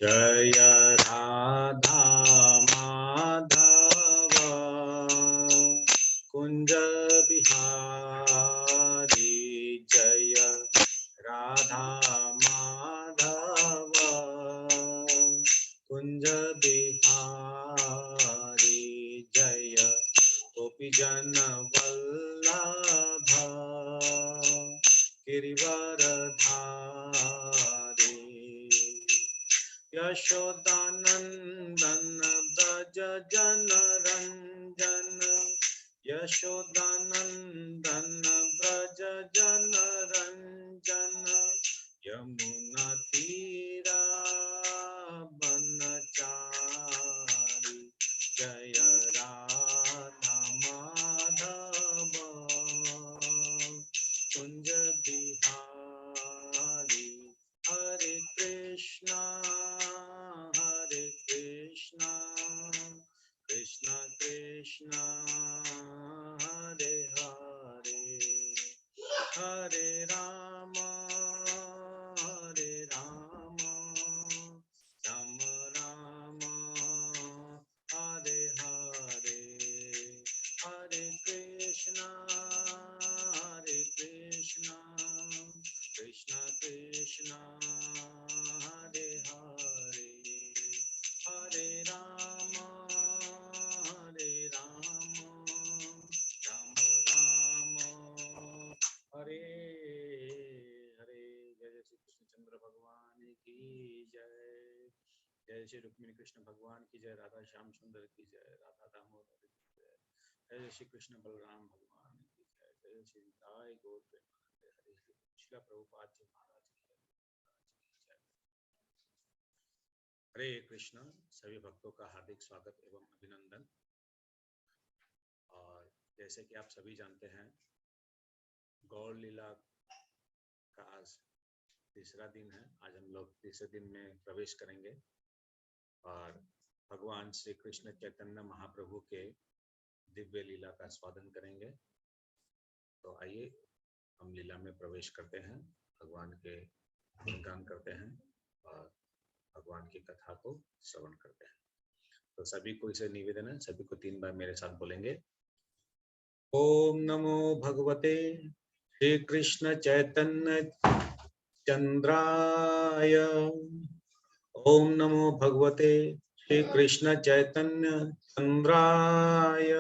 जय राधा माधव कुंज बिहारी, जय राधा माधव कुंज बिहारी, जय गोपीजन वल्लभ गिरिवरधारी, यशोदानंदन ब्रज जनरंजन, यशोदानंदन ब्रज जनरंजन, यमुना तीरा बनचारी, जय राधा माधव कुंज बिहारी, हरे कृष्णा कृष्ण कृष्ण हरे हरे, हरे राम राम राम हरे हरे, हरे कृष्ण कृष्ण कृष्ण हरे हरे, हरे राम राम राम हरे हरे। जय जय श्री कृष्णचंद्र भगवान की जय, जय श्री रुक्मिणी कृष्ण भगवान की जय, राधा श्याम सुंदर की जय, राधा दामोदर की जय, जय श्री कृष्ण बलराम भगवान की जय, जय श्री निताई गौर प्रेमानंद, हरे श्रीला प्रभुपाद जी महाराज की जय। हरे कृष्ण। सभी भक्तों का हार्दिक स्वागत एवं अभिनंदन। और जैसे कि आप सभी जानते हैं, गौर लीला का आज तीसरा दिन है। आज हम लोग तीसरे दिन में प्रवेश करेंगे और भगवान श्री कृष्ण चैतन्य महाप्रभु के दिव्य लीला का स्वादन करेंगे। तो आइए हम लीला में प्रवेश करते हैं, भगवान के गुणगान करते हैं और भगवान की कथा को श्रवण करते हैं। तो सभी को इसे निवेदन है, सभी को 3 बार मेरे साथ बोलेंगे। ओम नमो भगवते श्री कृष्ण चैतन्य चंद्राय, ओम नमो भगवते श्री कृष्ण चैतन्य चंद्राय,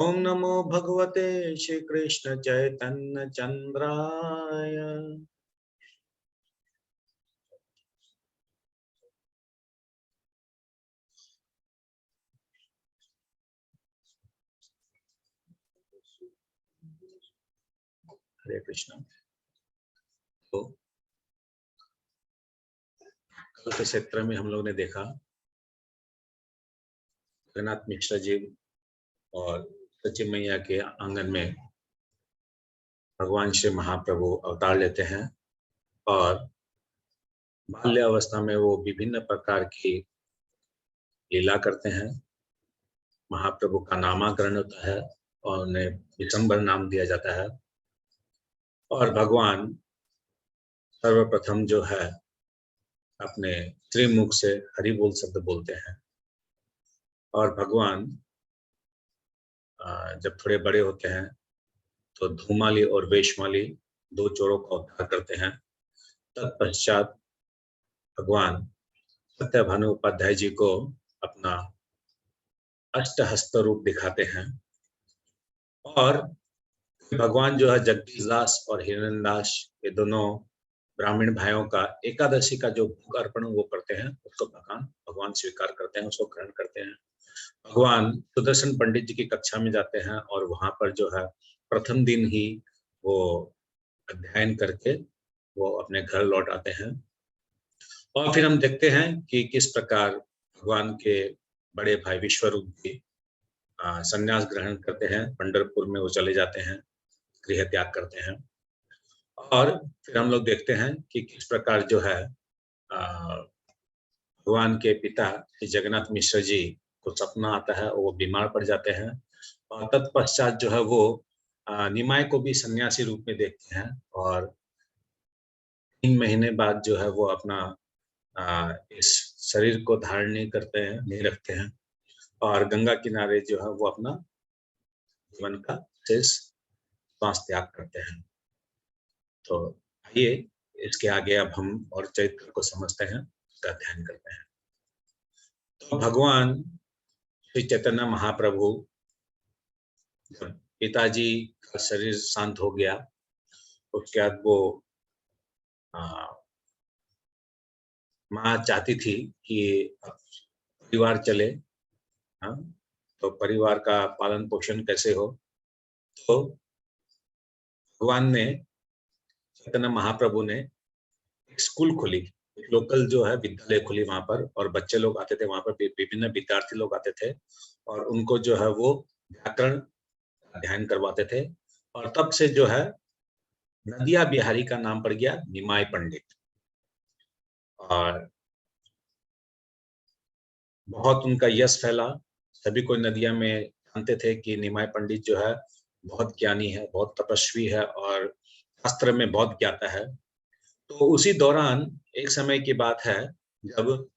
ओम नमो भगवते श्री कृष्ण चैतन्य चंद्राय। हरे कृष्ण। तो कल के क्षेत्र में हम लोग ने देखा जगन्नाथ मिश्र जी और सची मैया के आंगन में भगवान श्री महाप्रभु अवतार लेते हैं और बाल्य अवस्था में वो विभिन्न प्रकार की लीला करते हैं। महाप्रभु का नामकरण होता है और उन्हें विशंबर नाम दिया जाता है। और भगवान सर्वप्रथम जो है अपने त्रिमुख से हरि बोल शब्द बोलते हैं। और भगवान जब थोड़े बड़े होते हैं तो धूमाली और वेशमाली 2 चोरों का उद्धार करते हैं। तत्पश्चात भगवान सत्यभानु उपाध्याय जी को अपना अष्टहस्त रूप दिखाते हैं और भगवान जो है जगदीश दास और हिरण्यदास ये दोनों ब्राह्मण भाइयों का एकादशी का जो भोग अर्पण वो करते हैं, उसको भगवान स्वीकार करते हैं, उसको ग्रहण करते हैं। भगवान सुदर्शन पंडित जी की कक्षा में जाते हैं और वहां पर जो है प्रथम दिन ही वो अध्ययन करके वो अपने घर लौट आते हैं। और फिर हम देखते हैं कि किस प्रकार भगवान के बड़े भाई विश्वरूप जी संन्यास ग्रहण करते हैं, पंढरपुर में वो चले जाते हैं, गृह त्याग करते हैं। और फिर हम लोग देखते हैं कि किस प्रकार जो है भगवान के पिता जगन्नाथ मिश्र जी को सपना आता है और वो बीमार पड़ जाते हैं और तत्पश्चात जो है वो निमाय को भी सन्यासी रूप में देखते हैं और 3 महीने बाद जो है वो अपना इस शरीर को धारण नहीं करते हैं, नहीं रखते हैं, और गंगा किनारे जो है वो अपना जीवन का शेष श्वास त्याग करते हैं। तो आइए इसके आगे अब हम और चरित्र को समझते हैं, उसका अध्ययन करते हैं। तो भगवान श्री चैतन्य महाप्रभु जब पिताजी का शरीर शांत हो गया, उसके बाद वो माँ चाहती थी कि परिवार चले, हाँ, तो परिवार का पालन पोषण कैसे हो, तो भगवान ने, चैतन्य महाप्रभु ने एक स्कूल खोली, एक लोकल जो है विद्यालय खुली वहां पर, और बच्चे लोग आते थे वहां पर, विभिन्न विद्यार्थी लोग आते थे और उनको जो है वो व्याकरण अध्ययन करवाते थे। और तब से जो है नदिया बिहारी का नाम पड़ गया निमाय पंडित। और बहुत उनका यश फैला, सभी कोई नदिया में जानते थे कि निमाय पंडित जो है बहुत ज्ञानी है, बहुत तपस्वी है और शास्त्र में बहुत ज्ञाता है। तो उसी दौरान एक समय की बात है जब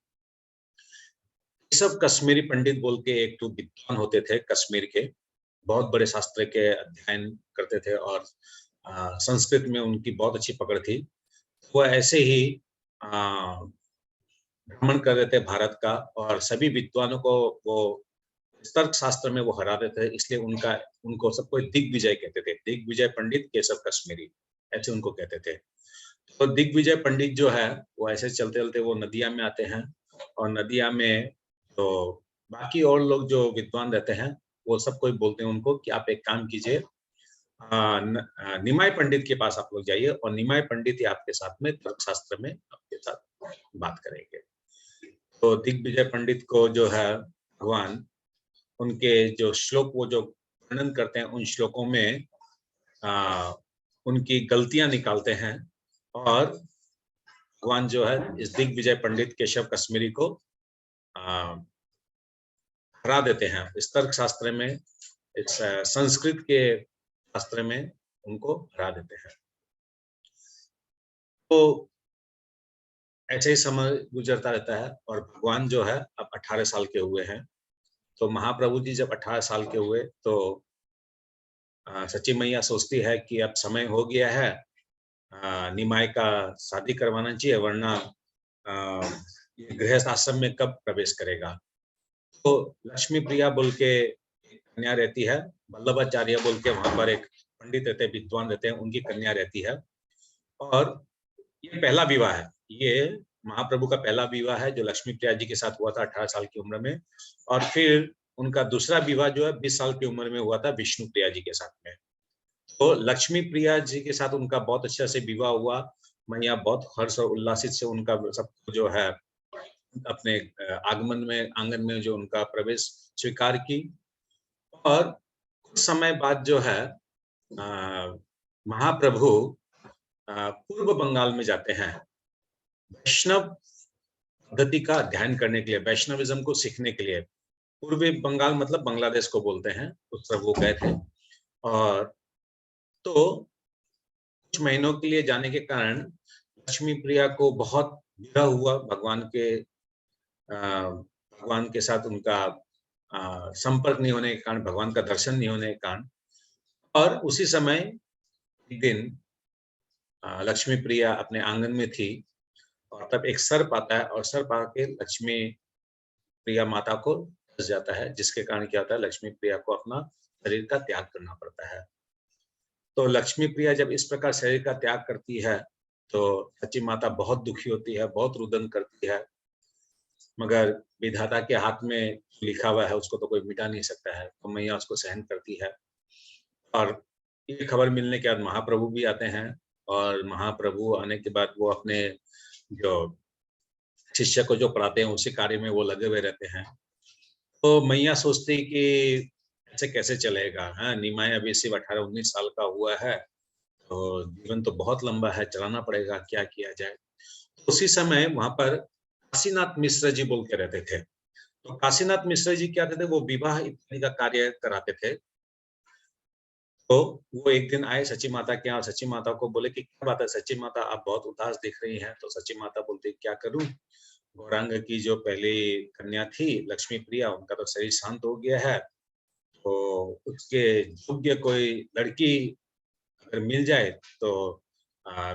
केशव कश्मीरी पंडित बोल के एक तो विद्वान होते थे कश्मीर के, बहुत बड़े शास्त्र के अध्ययन करते थे और संस्कृत में उनकी बहुत अच्छी पकड़ थी। वो ऐसे ही भ्रमण कर रहे थे भारत का, और सभी विद्वानों को वो तर्क शास्त्र में वो हरा देते थे, इसलिए उनको सबको दिग्विजय कहते थे। दिग्विजय पंडित केशव कश्मीरी, ऐसे उनको कहते थे। तो दिग्विजय पंडित जो है वो ऐसे चलते चलते वो नदिया में आते हैं, और नदिया में तो बाकी और लोग जो विद्वान रहते हैं वो सब कोई बोलते हैं उनको कि आप एक काम कीजिए, निमाय पंडित के पास आप लोग जाइए, और निमाय पंडित ही आपके साथ में तर्कशास्त्र में आपके साथ बात करेंगे। तो दिग्विजय पंडित को जो है भगवान उनके जो श्लोक वो जो वर्णन करते हैं, उन श्लोकों में उनकी गलतियां निकालते हैं, और भगवान जो है इस दिग्विजय पंडित केशव कश्मीरी को हरा देते हैं। इस तर्क शास्त्र में, इस संस्कृत के शास्त्र में उनको हरा देते हैं। तो ऐसे ही समय गुजरता रहता है, और भगवान जो है अब 18 साल के हुए हैं। तो महाप्रभु जी जब 18 साल के हुए तो सच्ची मैया सोचती है कि अब समय हो गया है, निमाय का शादी करवाना चाहिए, वरना गृहस्थ आश्रम में कब प्रवेश करेगा। तो लक्ष्मी प्रिया बोल के कन्या रहती है, वल्लभाचार्य बोल के वहां पर एक पंडित रहते हैं, विद्वान रहते हैं, उनकी कन्या रहती है। और ये पहला विवाह है, ये महाप्रभु का पहला विवाह है जो लक्ष्मी प्रिया जी के साथ हुआ था 18 साल की उम्र में। और फिर उनका दूसरा विवाह जो है 20 साल की उम्र में हुआ था विष्णु प्रिया जी के साथ में। तो लक्ष्मी प्रिया जी के साथ उनका बहुत अच्छे से विवाह हुआ। मैया बहुत हर्ष और उल्लासित से उनका सब जो है अपने आगमन में, आंगन में जो उनका प्रवेश स्वीकार की। और कुछ समय बाद जो है महाप्रभु पूर्व बंगाल में जाते हैं वैष्णव पद्धति का अध्ययन करने के लिए, वैष्णविज्म को सीखने के लिए। पूर्वी बंगाल मतलब बांग्लादेश को बोलते हैं, उस तरफ वो गए थे। और तो कुछ महीनों के लिए जाने के कारण लक्ष्मी प्रिया को बहुत विरह हुआ भगवान के साथ उनका संपर्क नहीं होने के कारण, भगवान का दर्शन नहीं होने के कारण। और उसी समय एक दिन लक्ष्मी प्रिया अपने आंगन में थी, और तब एक सर्प आता है, और सर्प आके लक्ष्मी प्रिया माता को फंस जाता है, जिसके कारण क्या होता है, लक्ष्मी प्रिया को अपना शरीर का त्याग करना पड़ता है। तो लक्ष्मी प्रिया जब इस प्रकार शरीर का त्याग करती है तो सच्ची माता बहुत दुखी होती है, बहुत रुदन करती है, मगर विधाता के हाथ में लिखा हुआ है उसको तो कोई मिटा नहीं सकता है, तो मैया उसको सहन करती है। और ये खबर मिलने के बाद महाप्रभु भी आते हैं, और महाप्रभु आने के बाद वो अपने जो शिष्य को जो पढ़ाते हैं उसी कार्य में वो लगे हुए रहते हैं। तो मैया सोचती कि ऐसे कैसे चलेगा, हाँ, निमाय अभी सिर्फ 18-19 साल का हुआ है, तो जीवन तो बहुत लंबा है, चलाना पड़ेगा, क्या किया जाए। तो उसी समय वहां पर काशीनाथ मिश्र जी बोल के रहते थे। तो काशीनाथ मिश्र जी क्या थे, वो विवाह इत्यादि का कार्य कराते थे। तो वो एक दिन आए सची माता के यहाँ, सची माता को बोले कि क्या बात है सची माता, आप बहुत उदास दिख रही हैं। तो सची माता बोलती क्या करूं, गौरांग की जो पहली कन्या थी लक्ष्मी प्रिया, उनका तो शरीर शांत हो गया है, तो उसके योग्य कोई लड़की अगर मिल जाए तो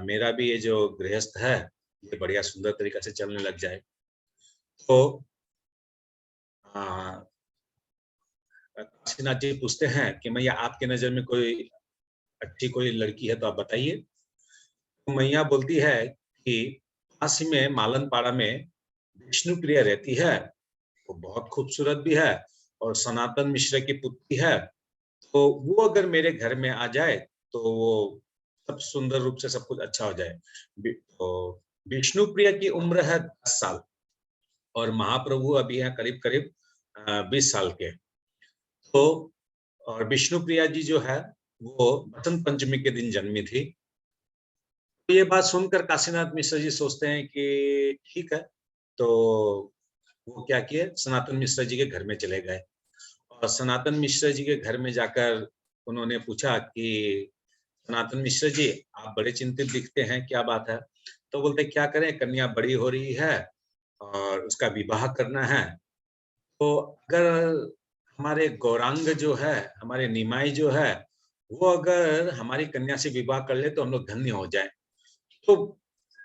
मेरा भी ये जो गृहस्थ है ये बढ़िया सुंदर तरीका से चलने लग जाए। तो आ, काशीनाथ जी पूछते हैं कि मैया आपकी नजर में कोई अच्छी कोई लड़की है तो आप बताइए। तो मैया बोलती है कि काशी में मालनपाड़ा में विष्णु प्रिया रहती है, वो बहुत खूबसूरत भी है और सनातन मिश्र की पुत्री है, तो वो अगर मेरे घर में आ जाए तो वो सब सुंदर रूप से सब कुछ अच्छा हो जाए। तो विष्णु प्रिया की उम्र है 10 साल और महाप्रभु अभी हैं करीब करीब 20 साल के। तो और विष्णु प्रिया जी जो है वो बसंत पंचमी के दिन जन्मी थी। तो ये बात सुनकर काशीनाथ मिश्र जी सोचते हैं कि ठीक है, तो वो क्या किए, सनातन मिश्र जी के घर में चले गए और सनातन मिश्र जी के घर में जाकर उन्होंने पूछा कि सनातन मिश्र जी आप बड़े चिंतित दिखते हैं, क्या बात है। तो बोलते क्या करें, कन्या बड़ी हो रही है और उसका विवाह करना है, तो अगर हमारे गौरांग जो है, हमारे निमाई जो है, वो अगर हमारी कन्या से विवाह कर ले तो हम लोग धन्य हो जाए। तो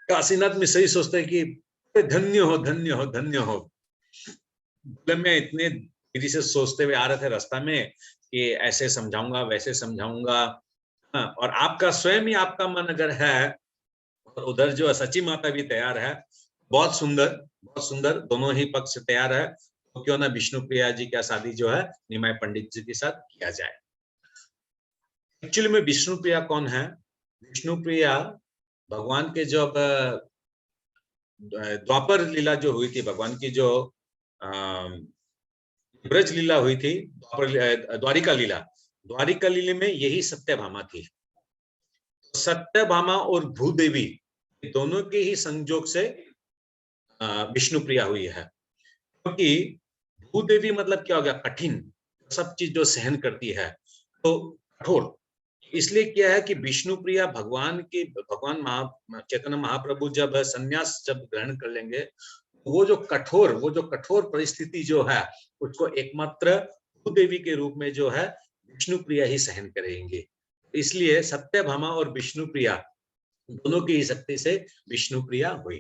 काशीनाथ मिश्र जी सोचते हैं कि धन्य हो धन्य हो धन्य हो। बोले मैं इतने देरी से सोचते हुए आ रहे थे रास्ता में कि ऐसे समझाऊंगा वैसे समझाऊंगा, हाँ, और आपका स्वयं ही आपका मन अगर है और उधर जो सची माता भी तैयार है, बहुत सुंदर दोनों ही पक्ष तैयार है, तो क्यों ना विष्णु प्रिया जी का शादी जो है निमाय पंडित जी के साथ किया जाए। एक्चुअली में विष्णु प्रिया कौन है? विष्णु प्रिया भगवान के जब द्वापर लीला जो हुई थी, भगवान की जो ब्रज लीला हुई थी, द्वारिका लीला, द्वारिका लीला में यही सत्यभामा थी। सत्यभामा और भूदेवी दोनों के ही संयोग से विष्णु प्रिया हुई है। क्योंकि भूदेवी मतलब क्या हो गया, कठिन, सब चीज जो सहन करती है, तो कठोर। इसलिए क्या है कि विष्णु प्रिया भगवान चैतन्य महाप्रभु जब संन्यास जब ग्रहण कर लेंगे, वो जो कठोर परिस्थिति जो है उसको एकमात्र भूदेवी के रूप में जो है विष्णु प्रिया ही सहन करेंगे। इसलिए सत्यभामा और विष्णु प्रिया दोनों की ही शक्ति से विष्णु प्रिया हुई।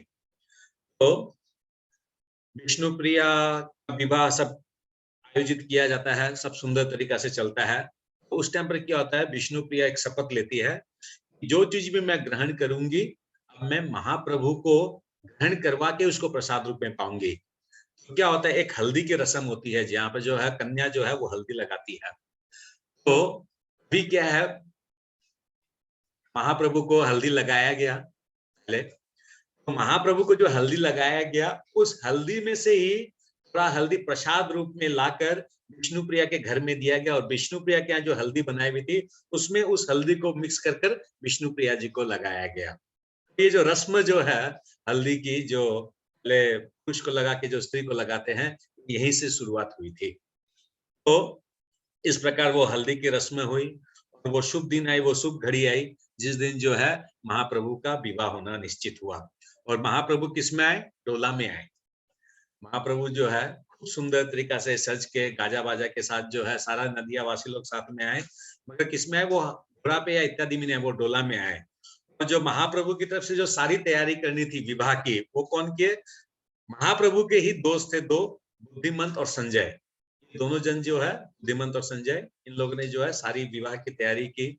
तो विष्णु प्रिया का विवाह सब आयोजित किया जाता है, सब सुंदर तरीका से चलता है। तो उस टाइम पर क्या होता है, विष्णु प्रिया एक शपथ लेती है, जो चीज भी मैं ग्रहण करूंगी अब मैं महाप्रभु को ग्रहण करवा के उसको प्रसाद रूप में पाऊंगी। तो क्या होता है, एक हल्दी की रस्म होती है जहाँ पर जो है कन्या जो है वो हल्दी लगाती है। तो अभी क्या है, महाप्रभु को हल्दी लगाया गया पहले, तो महाप्रभु को जो हल्दी लगाया गया उस हल्दी में से ही थोड़ा हल्दी प्रसाद रूप में लाकर विष्णु प्रिया के घर में दिया गया और विष्णु प्रिया के यहाँ जो हल्दी बनाई हुई थी उसमें उस हल्दी को मिक्स कर कर विष्णु प्रिया जी को लगाया गया। ये जो रस्म जो है हल्दी की, जो पहले पुरुष को लगा के जो स्त्री को लगाते हैं, यहीं से शुरुआत हुई थी। तो इस प्रकार वो हल्दी की रस्म हुई और वो शुभ दिन आई, वो शुभ घड़ी आई जिस दिन जो है महाप्रभु का विवाह होना निश्चित हुआ। और महाप्रभु किस में आए, डोला में आए। महाप्रभु जो है खूब सुंदर तरीका से सज के गाजा बाजा के साथ जो है सारा नदिया वासी लोग साथ में आए, मगर किस में आए, वो घोड़ा पे या इत्यादि में नहीं, वो डोला में आए। और जो महाप्रभु की तरफ से जो सारी तैयारी करनी थी विवाह की, वो कौन किए, महाप्रभु के ही दोस्त थे दो, बुद्धिमंत और संजय। दोनों जन जो है बुद्धिमंत और संजय, इन लोगों ने जो है सारी विवाह की तैयारी की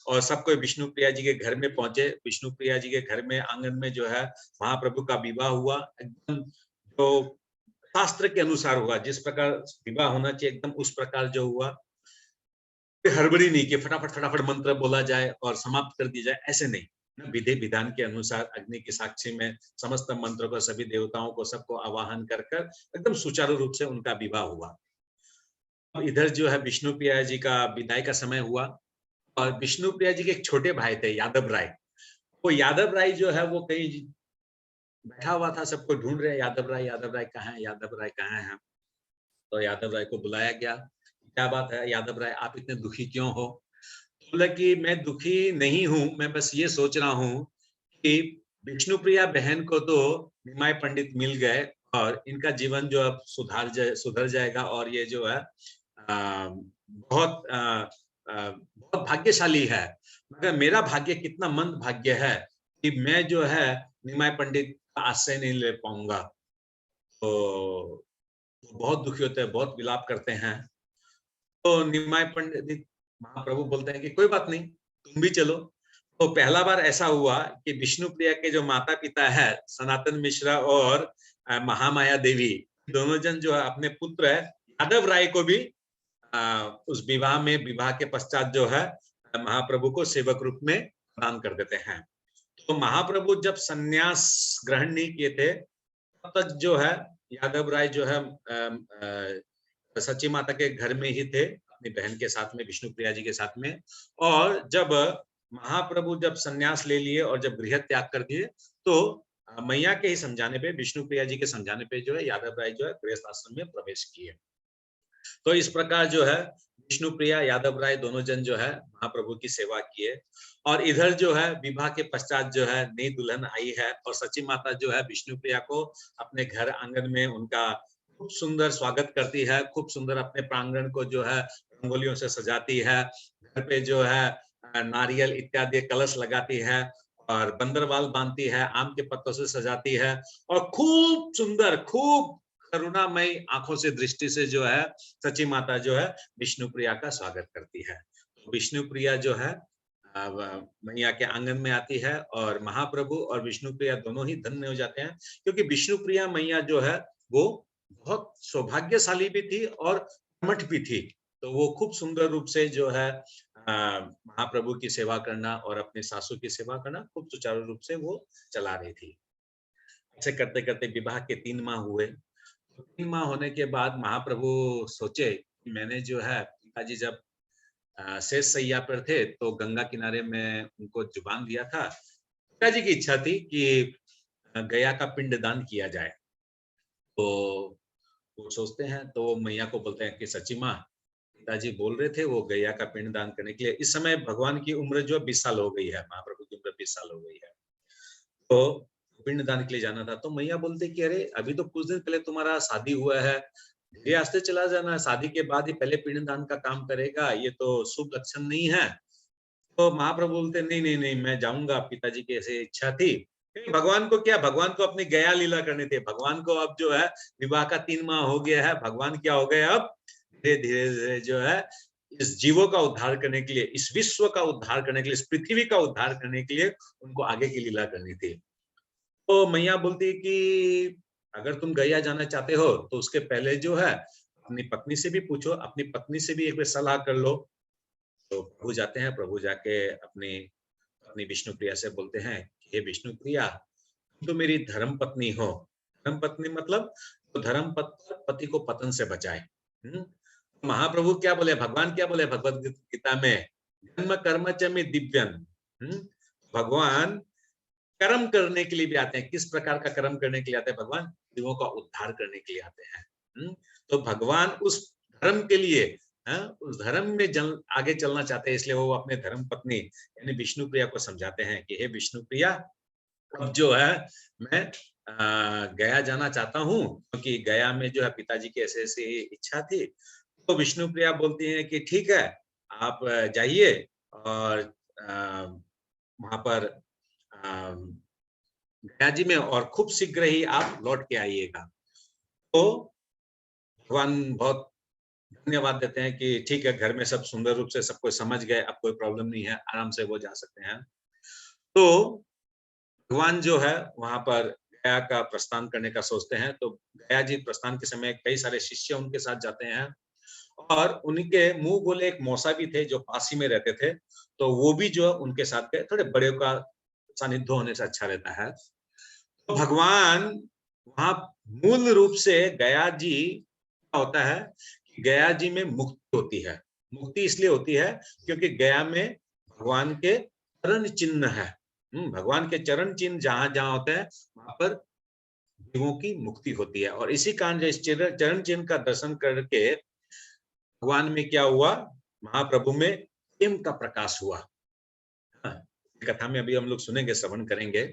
और सबको विष्णु प्रिया जी के घर में पहुंचे। विष्णु प्रिया जी के घर में आंगन में जो है महाप्रभु का विवाह हुआ, एकदम जो शास्त्र के अनुसार हुआ, जिस प्रकार विवाह होना चाहिए एकदम उस प्रकार जो हुआ। हड़बड़ी नहीं कि फटाफट फटाफट मंत्र बोला जाए और समाप्त कर दी जाए, ऐसे नहीं। विधि विधान के अनुसार अग्नि की साक्षी में समस्त मंत्र को, सभी देवताओं को सबको आवाहन कर कर एकदम सुचारू रूप से उनका विवाह हुआ। इधर जो है विष्णु प्रिया जी का विदाई का समय हुआ और विष्णु प्रिया जी के एक छोटे भाई थे यादव राय। वो यादव राय जो है वो कहीं बैठा हुआ था, सबको ढूंढ रहे, यादव राय कहाँ है, यादव राय कहाँ है। तो यादव राय को बुलाया गया, क्या बात है यादव राय, आप इतने दुखी क्यों हो। तो बोला कि मैं दुखी नहीं हूँ, मैं बस ये सोच रहा हूँ कि विष्णुप्रिया बहन को तो निमाय पंडित मिल गए और इनका जीवन जो अब सुधर जाएगा और ये जो है बहुत भाग्यशाली है। मगर मेरा भाग्य कितना मंद भाग्य है कि मैं जो है निमाय पंडित का आश्रय नहीं ले पाऊंगा। तो बहुत दुखी होते हैं, बहुत विलाप करते हैं। तो निमाय पंडित महाप्रभु बोलते हैं कि कोई बात नहीं, तुम भी चलो। तो पहला बार ऐसा हुआ कि विष्णुप्रिया के जो माता-पिता है, सनातन मिश्रा और महामाया देवी, दोनों जन जो है अपने पुत्र यादव राय को भी उस विवाह के पश्चात जो है महाप्रभु को सेवक रूप में प्रदान कर देते हैं। तो महाप्रभु जब संन्यास ग्रहण नहीं किए थे, तब तक जो है यादव राय जो है सची माता के घर में ही थे, अपनी बहन के साथ में, विष्णुप्रिया जी के साथ में। और जब महाप्रभु जब संन्यास ले लिए और जब गृह त्याग कर दिए, तो मैया के ही समझाने पे, विष्णुप्रिया जी के समझाने पे जो है यादव राय जो है गृहस्थ आश्रम में प्रवेश किए। तो इस प्रकार जो है विष्णुप्रिया, यादव राय दोनों जन जो है महाप्रभु की सेवा किए। और इधर जो है विवाह के पश्चात जो है नई दुल्हन आई है और सची माता जो है विष्णुप्रिया को अपने घर आंगन में उनका खूब सुंदर स्वागत करती है, खूब सुंदर अपने प्रांगण को जो है रंगोलियों से सजाती है, घर पे जो है नारियल इत्यादि कलश लगाती है और बंदरवाल बांधती है, आम के पत्तों से सजाती है और खूब सुंदर, खूब करुणामयी आंखों से दृष्टि से जो है सची माता जो है विष्णुप्रिया का स्वागत करती है। तो विष्णुप्रिया जो है मैया के आंगन में आती है और महाप्रभु और विष्णुप्रिया दोनों ही धन्य हो जाते हैं, क्योंकि विष्णुप्रिया मैया जो है वो बहुत सौभाग्यशाली भी थी और कर्मठ भी थी। तो वो खूब सुंदर रूप से जो है महाप्रभु की सेवा करना और अपने सासू की सेवा करना खूब सुचारू रूप से वो चला रही थी। ऐसे करते करते विवाह के 3 माह हुए। 3 माह होने के बाद महाप्रभु सोचे कि मैंने जो है पिताजी जब शेष शैया पर थे तो गंगा किनारे में उनको जुबान दिया था। पिताजी की इच्छा थी कि गया का पिंडदान किया जाए। तो वो सोचते हैं तो मैया को बोलते हैं कि सची माँ, पिताजी बोल रहे थे वो गैया का पिंडदान करने के लिए। इस समय भगवान की उम्र जो 20 साल हो गई है, महाप्रभु की उम्र 20 साल हो गई है। तो पिंडदान के लिए जाना था। तो मैया बोलते कि अरे अभी तो कुछ दिन पहले तुम्हारा शादी हुआ है, धीरे आस्ते चला जाना, शादी के बाद ही पहले पिंडदान का काम करेगा, ये तो शुभ लक्षण नहीं है। तो महाप्रभु बोलते नहीं नहीं नहीं, मैं जाऊंगा, पिताजी की ऐसी इच्छा थी। भगवान को क्या, भगवान को अपनी गया लीला करनी थी। भगवान को अब जो है विवाह का 3 माह हो गया है, भगवान क्या हो गए अब धीरे धीरे जो है इस जीवों का उद्धार करने के लिए, इस विश्व का उद्धार करने के लिए, इस पृथ्वी का उद्धार करने के लिए उनको आगे की लीला करनी थी। तो मैया बोलती कि अगर तुम गया जाना चाहते हो तो उसके पहले जो है अपनी पत्नी से भी पूछो, अपनी पत्नी से भी एक बार सलाह कर लो। तो प्रभु जाते हैं, प्रभु जाके अपनी पत्नी विष्णुप्रिया से बोलते हैं, हे विष्णुप्रिया, तुम तो मेरी धर्म पत्नी हो। धर्म पत्नी मतलब तो धर्म पति को पतन से बचाए। महाप्रभु क्या बोले, भगवान क्या बोले भगवत गीता में, जन्म कर्म च में दिव्यन। भगवान कर्म करने के लिए भी आते हैं। किस प्रकार का कर्म करने के लिए आते हैं भगवान? जीवों का उद्धार करने के लिए आते हैं। तो भगवान उस धर्म के लिए, उस धर्म में आगे चलना चाहते हैं, इसलिए वो अपने धर्म पत्नी यानी विष्णुप्रिया को समझाते हैं कि हे विष्णुप्रिया, अब जो है मैं गया जाना चाहता हूँ, क्योंकि गया में जो है पिताजी की ऐसी ऐसी इच्छा थी। तो विष्णुप्रिया बोलती है कि ठीक है, आप जाइए और वहां पर गया जी में और खूब शीघ्र ही आप लौट के आइएगा। तो भगवान बहुत धन्यवाद देते हैं कि ठीक है, घर में सब सुंदर रूप से सब कोई समझ गए, अब कोई प्रॉब्लम नहीं है, आराम से वो जा सकते हैं। तो भगवान जो है वहां पर गया का प्रस्थान करने का सोचते हैं। तो गया जी प्रस्थान के समय कई सारे शिष्य उनके साथ जाते हैं और उनके मुंह बोले एक मौसा भी थे जो पास ही में रहते थे, तो वो भी जो उनके साथ गए। थोड़े बड़े का सानिध्य होने से अच्छा रहता है। तो भगवान वहां मूल रूप से गया जी क्या होता है कि गया जी में मुक्ति होती है। मुक्ति इसलिए होती है क्योंकि गया में भगवान के चरण चिन्ह है। भगवान के चरण चिन्ह जहां जहां होते हैं वहां पर जीवों की मुक्ति होती है। और इसी कारण इस चरण चिन्ह का दर्शन करके भगवान में क्या हुआ, महाप्रभु में प्रेम का प्रकाश हुआ। हाँ, कथा में अभी हम लोग सुनेंगे, श्रवण करेंगे।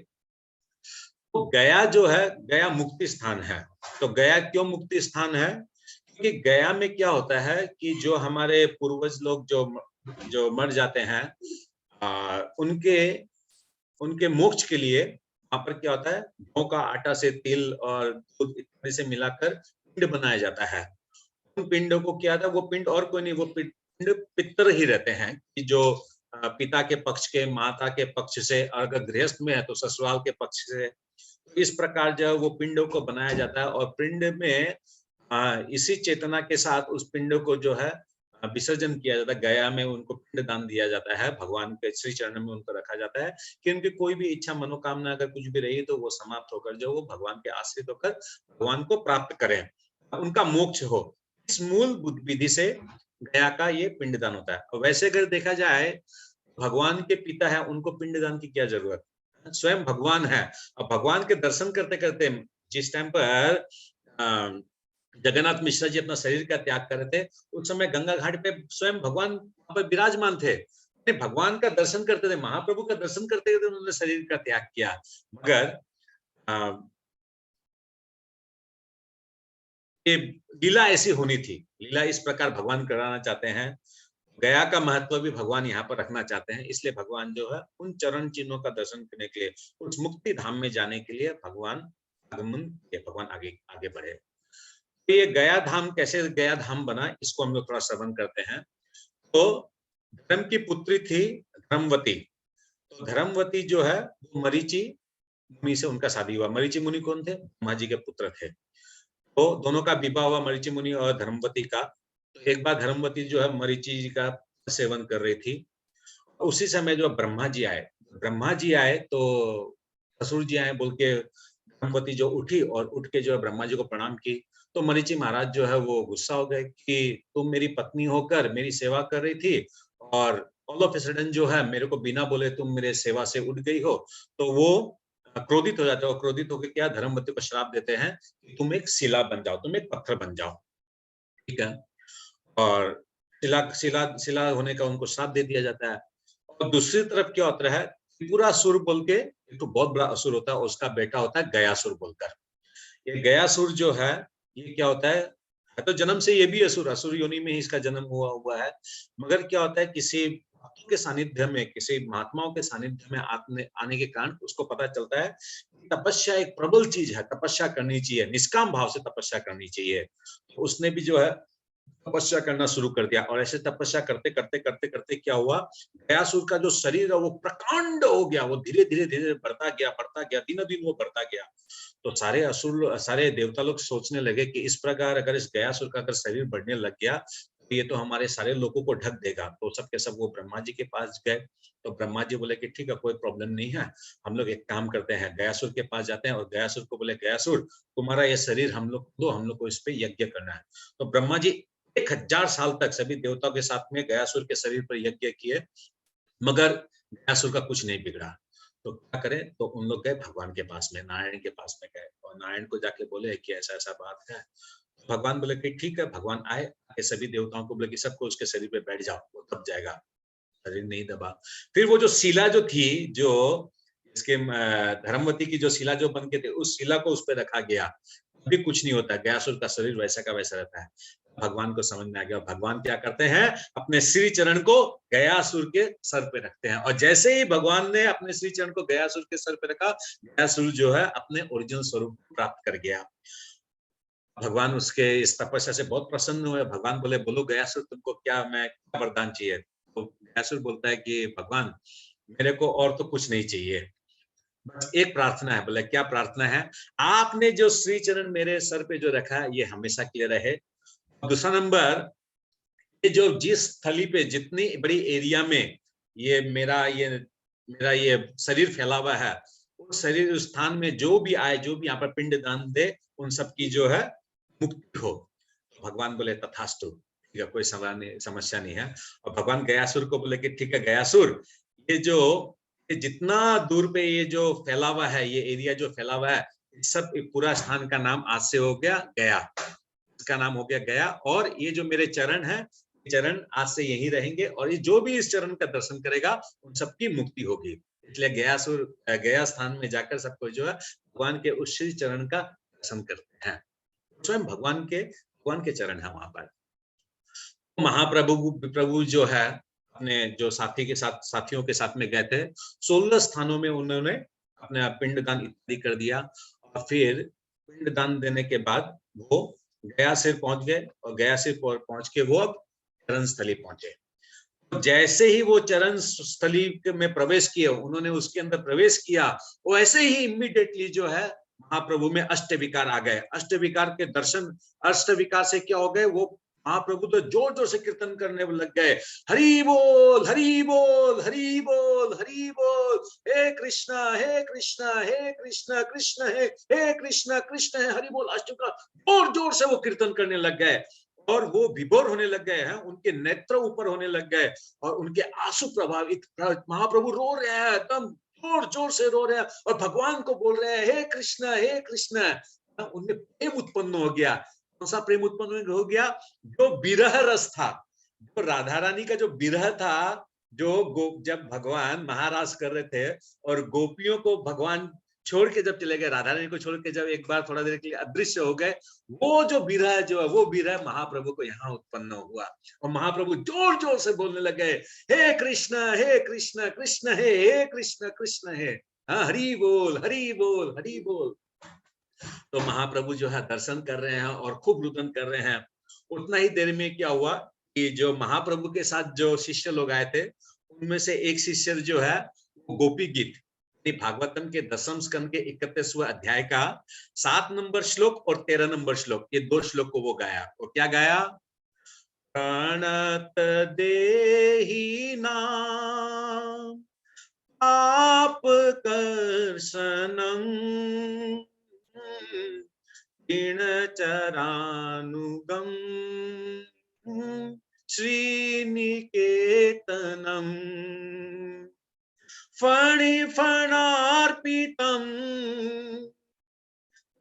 तो गया जो है, गया मुक्ति स्थान है। तो गया क्यों मुक्ति स्थान है? क्योंकि गया में क्या होता है कि जो हमारे पूर्वज लोग जो मर जाते हैं, उनके उनके मोक्ष के लिए वहां पर क्या होता है, गेहूं का आटा से तिल और दूध इत्यादि से मिलाकर पिंड बनाया जाता है। उन पिंडों को क्या था, वो पिंड और कोई नहीं, वो पिंड पितर ही रहते हैं कि जो पिता के पक्ष के, माता के पक्ष से, और अगर गृहस्थ में है तो ससुराल के पक्ष से। तो इस प्रकार जो है वो पिंडों को बनाया जाता है, और पिंड में इसी चेतना के साथ उस पिंड को जो है विसर्जन किया जाता है। गया में उनको पिंड दान दिया जाता है, भगवान के श्री चरण में उनको रखा जाता है कि उनकी कोई भी इच्छा मनोकामना अगर कुछ भी रही तो वो समाप्त होकर जो वो भगवान के आश्रित होकर भगवान को प्राप्त करें, उनका मोक्ष हो। इस मूल विधि से गया का ये पिंडदान होता है। और वैसे अगर देखा जाए, भगवान के पिता है, उनको पिंडदान की क्या जरूरत, स्वयं भगवान है। और भगवान के दर्शन करते करते जिस टाइम पर जगन्नाथ मिश्रा जी अपना शरीर का त्याग कर रहे थे, उस समय गंगा घाट पे स्वयं भगवान वहां पर विराजमान थे। भगवान का दर्शन करते थे, महाप्रभु का दर्शन करते थे, उन्होंने शरीर का त्याग किया। मगर ये लीला ऐसी होनी थी, लीला इस प्रकार भगवान कराना चाहते हैं। गया का महत्व भी भगवान यहाँ पर रखना चाहते हैं, इसलिए भगवान जो है उन चरण चिन्हों का दर्शन करने के लिए, उस मुक्ति धाम में जाने के लिए भगवान आगमन किए, भगवान आगे आगे बढ़े। तो ये गया धाम कैसे गया धाम बना, इसको हम लोग थोड़ा श्रवण करते हैं। तो धर्म की पुत्री थी धर्मवती। तो धर्मवती जो है वो मरीचि मुनि से उनका शादी हुआ। मरीचि मुनि कौन थे? ब्रह्मा जी के पुत्र थे। तो दोनों का विवाह हुआ, मरीचि मुनि और धर्मवती का। तो एक बार धर्मवती जो है मरीचि जी का सेवन कर रही थी। उसी समय जो ब्रह्मा जी आए, तो असुर जी आए बोल के धर्मवती जो उठी और उठ के जो है ब्रह्मा जी को प्रणाम की। तो मरीचि महाराज जो है वो गुस्सा हो गए कि तुम मेरी पत्नी होकर मेरी सेवा कर रही थी, और ऑल ऑफ ए सडन जो है मेरे को बिना बोले तुम मेरे सेवा से उठ गई हो। तो वो क्रोधित हो जाते हो, क्रोधित होकर क्या धर्मवती को श्राप देते हैं कि तुम एक शिला बन जाओ, तुम एक पत्थर बन जाओ। ठीक है। और शिला शिला शिला होने का उनको श्राप दे दिया जाता है। और दूसरी तरफ क्या होता है, त्रिपुरासुर बोल के एक तो बहुत बड़ा असुर होता है, उसका बेटा होता है गयासुर बोलकर। ये गयासुर जो है, ये क्या होता है तो जन्म से ये भी असुर योनि में ही इसका जन्म हुआ है। मगर क्या होता है, किसी भक्तों के सानिध्य में, किसी महात्माओं के सानिध्य में आने के कारण उसको पता चलता है तपस्या एक प्रबल चीज है, तपस्या करनी चाहिए, निष्काम भाव से तपस्या करनी चाहिए। तो उसने भी जो है तपस्या करना शुरू कर दिया। और ऐसे तपस्या करते करते करते करते क्या हुआ, गयासुर का जो शरीर है वो प्रकांड हो गया, वो धीरे धीरे धीरे बढ़ता गया, दिनों दिन वो बढ़ता गया। तो सारे असुर, सारे देवता लोग सोचने लगे कि इस प्रकार अगर इस गयासुर का अगर शरीर बढ़ने लग गया तो ये तो हमारे सारे लोगों को ढक देगा। तो सब के सब वो ब्रह्मा जी के पास गए। तो ब्रह्मा जी बोले कि ठीक है, कोई प्रॉब्लम नहीं है, हम लोग एक काम करते हैं, गयासुर के पास जाते हैं और गयासुर को बोले, गयासुर तुम्हारा ये शरीर हम लोग दो, हम लोग को इस पे यज्ञ करना है। तो ब्रह्मा जी 1000 साल तक सभी देवताओं के साथ में गयासुर के शरीर पर यज्ञ किए, मगर गयासुर का कुछ नहीं बिगड़ा। तो क्या करें, तो उन लोग गए भगवान के पास में, नारायण के पास में गए, और नारायण को जाके बोले कि ऐसा ऐसा बात है। भगवान बोले कि ठीक है। भगवान आए, सभी देवताओं को बोले कि सबको उसके शरीर पे बैठ जाओ, वो दब जाएगा। शरीर नहीं दबा। फिर वो जो शिला जो थी, जो इसके धर्मवती की जो शिला जो बन के थे, उस शिला को उस पर रखा गया, भी कुछ नहीं होता, गयासुर का शरीर वैसा का वैसा रहता है। भगवान को समझ में आ गया। भगवान क्या करते हैं, अपने श्री चरण को गयासुर के सर पे रखते हैं, और जैसे ही भगवान ने अपने श्री चरण को गयासुर के सर पे रखा, गयासुर जो है अपने ओरिजिनल स्वरूप प्राप्त कर गया। भगवान उसके इस तपस्या से बहुत प्रसन्न हुए। भगवान बोले, बोलो गयासुर, तुमको क्या मैं वरदान चाहिए? तो गयासुर बोलता है कि भगवान मेरे को और तो कुछ नहीं चाहिए, बस एक प्रार्थना है। बोले क्या प्रार्थना है? आपने जो श्री चरण मेरे सर पे जो रखा है ये हमेशा के लिए रहे। दूसरा नंबर, ये जो जिस थली पे जितनी बड़ी एरिया में मेरा ये शरीर फैला हुआ है, उस शरीर उस स्थान में जो भी आए, जो भी यहाँ पर पिंड दान दे, उन सब की जो है मुक्ति हो। भगवान बोले तथास्तु, ठीक है, कोई समस्या नहीं है। और भगवान गयासुर को बोले कि ठीक है गयासुर, ये जितना दूर पे ये जो फैला हुआ है, ये एरिया जो फैला हुआ है, सब पूरा स्थान का नाम आज से हो गया गया, इसका नाम हो गया गया। और ये जो मेरे चरण है, चरण आज से यही रहेंगे और ये जो भी इस चरण का दर्शन करेगा उन सबकी मुक्ति होगी। इसलिए गया स्थान में जाकर सबको जो है भगवान के उस श्री चरण का दर्शन करते हैं। स्वयं भगवान के चरण है वहां पर। प्रभु जो है अपने जो साथियों के साथ में गए थे, 16 स्थानों में उन्होंने अपना पिंडदान इत्यादि कर दिया और फिर पिंडदान देने के बाद वो गया सिर पहुंच गए और गया सिर पहुंच के वो अब चरण स्थली पहुंचे। जैसे ही वो चरण स्थली में प्रवेश किया, उन्होंने उसके अंदर प्रवेश किया, वो ऐसे ही इमीडिएटली जो है महाप्रभु में अष्टविकार आ गए। अष्टविकार के दर्शन, अष्टविकार से क्या हो गए, वो महाप्रभु तो जोर जोर से कीर्तन करने लग गए, हरि बोल हरि बोल हरि बोल हरि बोल, हे कृष्णा हे कृष्णा कृष्ण हे कृष्णा कृष्ण है हरि बोल। अष्टविकार जोर जोर से वो कीर्तन करने लग गए और वो विभोर होने लग गए हैं, उनके नेत्र ऊपर होने लग गए और उनके आंसू प्रभावित, महाप्रभु रो रहे हैं, एकदम जोर जोर से रो रहे हैं और भगवान को बोल रहे हैं हे कृष्ण। उनमें प्रेम उत्पन्न हो गया। कौन सा प्रेम उत्पन्न हो गया? जो विरह रस था, जो राधा रानी का जो विरह था, जो जब भगवान महाराज कर रहे थे और गोपियों को भगवान छोड़ के जब चले गए, राधा रानी को छोड़ के जब एक बार थोड़ा देर के लिए अदृश्य हो गए, वो जो विरह जो है वो विरह महाप्रभु को यहाँ उत्पन्न हुआ और महाप्रभु जोर जोर से बोलने लगे हे कृष्ण कृष्ण हे कृष्ण है, हरि बोल हरि बोल हरि बोल। तो महाप्रभु जो है दर्शन कर रहे हैं और खूब रुदन कर रहे हैं। उतना ही देर में क्या हुआ कि जो महाप्रभु के साथ जो शिष्य लोग आए थे, उनमें से एक शिष्य जो है गोपी गीत, भागवतम के 10वें स्कंद के 31वें अध्याय का 7 नंबर श्लोक और 13 नंबर श्लोक, ये 2 श्लोक को वो गाया। वो क्या गाया? प्रणत देहि नाम पाप कर्षणं चरानुगम श्रीनिकेतनम फणिफणार्पितं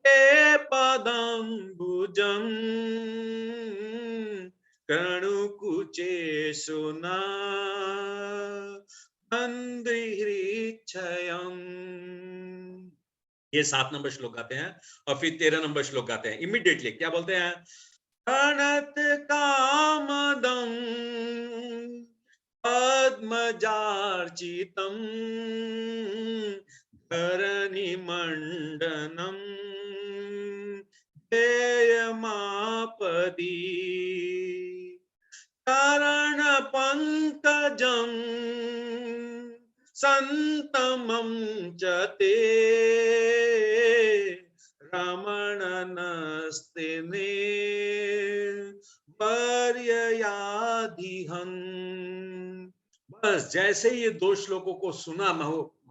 ते पदम्बुजं कर्णुकुचेषु न बन्दिहृच्छयम्। ये 7 नंबर श्लोक गाते हैं और फिर 13 नंबर श्लोक गाते हैं इमीडिएटली। क्या बोलते हैं? प्रणत कामदं पद्मजार्चितं धरणिमण्डनं ध्येयमापदि चरणपङ्कजं संतमं च ते रमणनस्तिने वर्ययाधिहं। बस जैसे ये 2 श्लोकों को सुना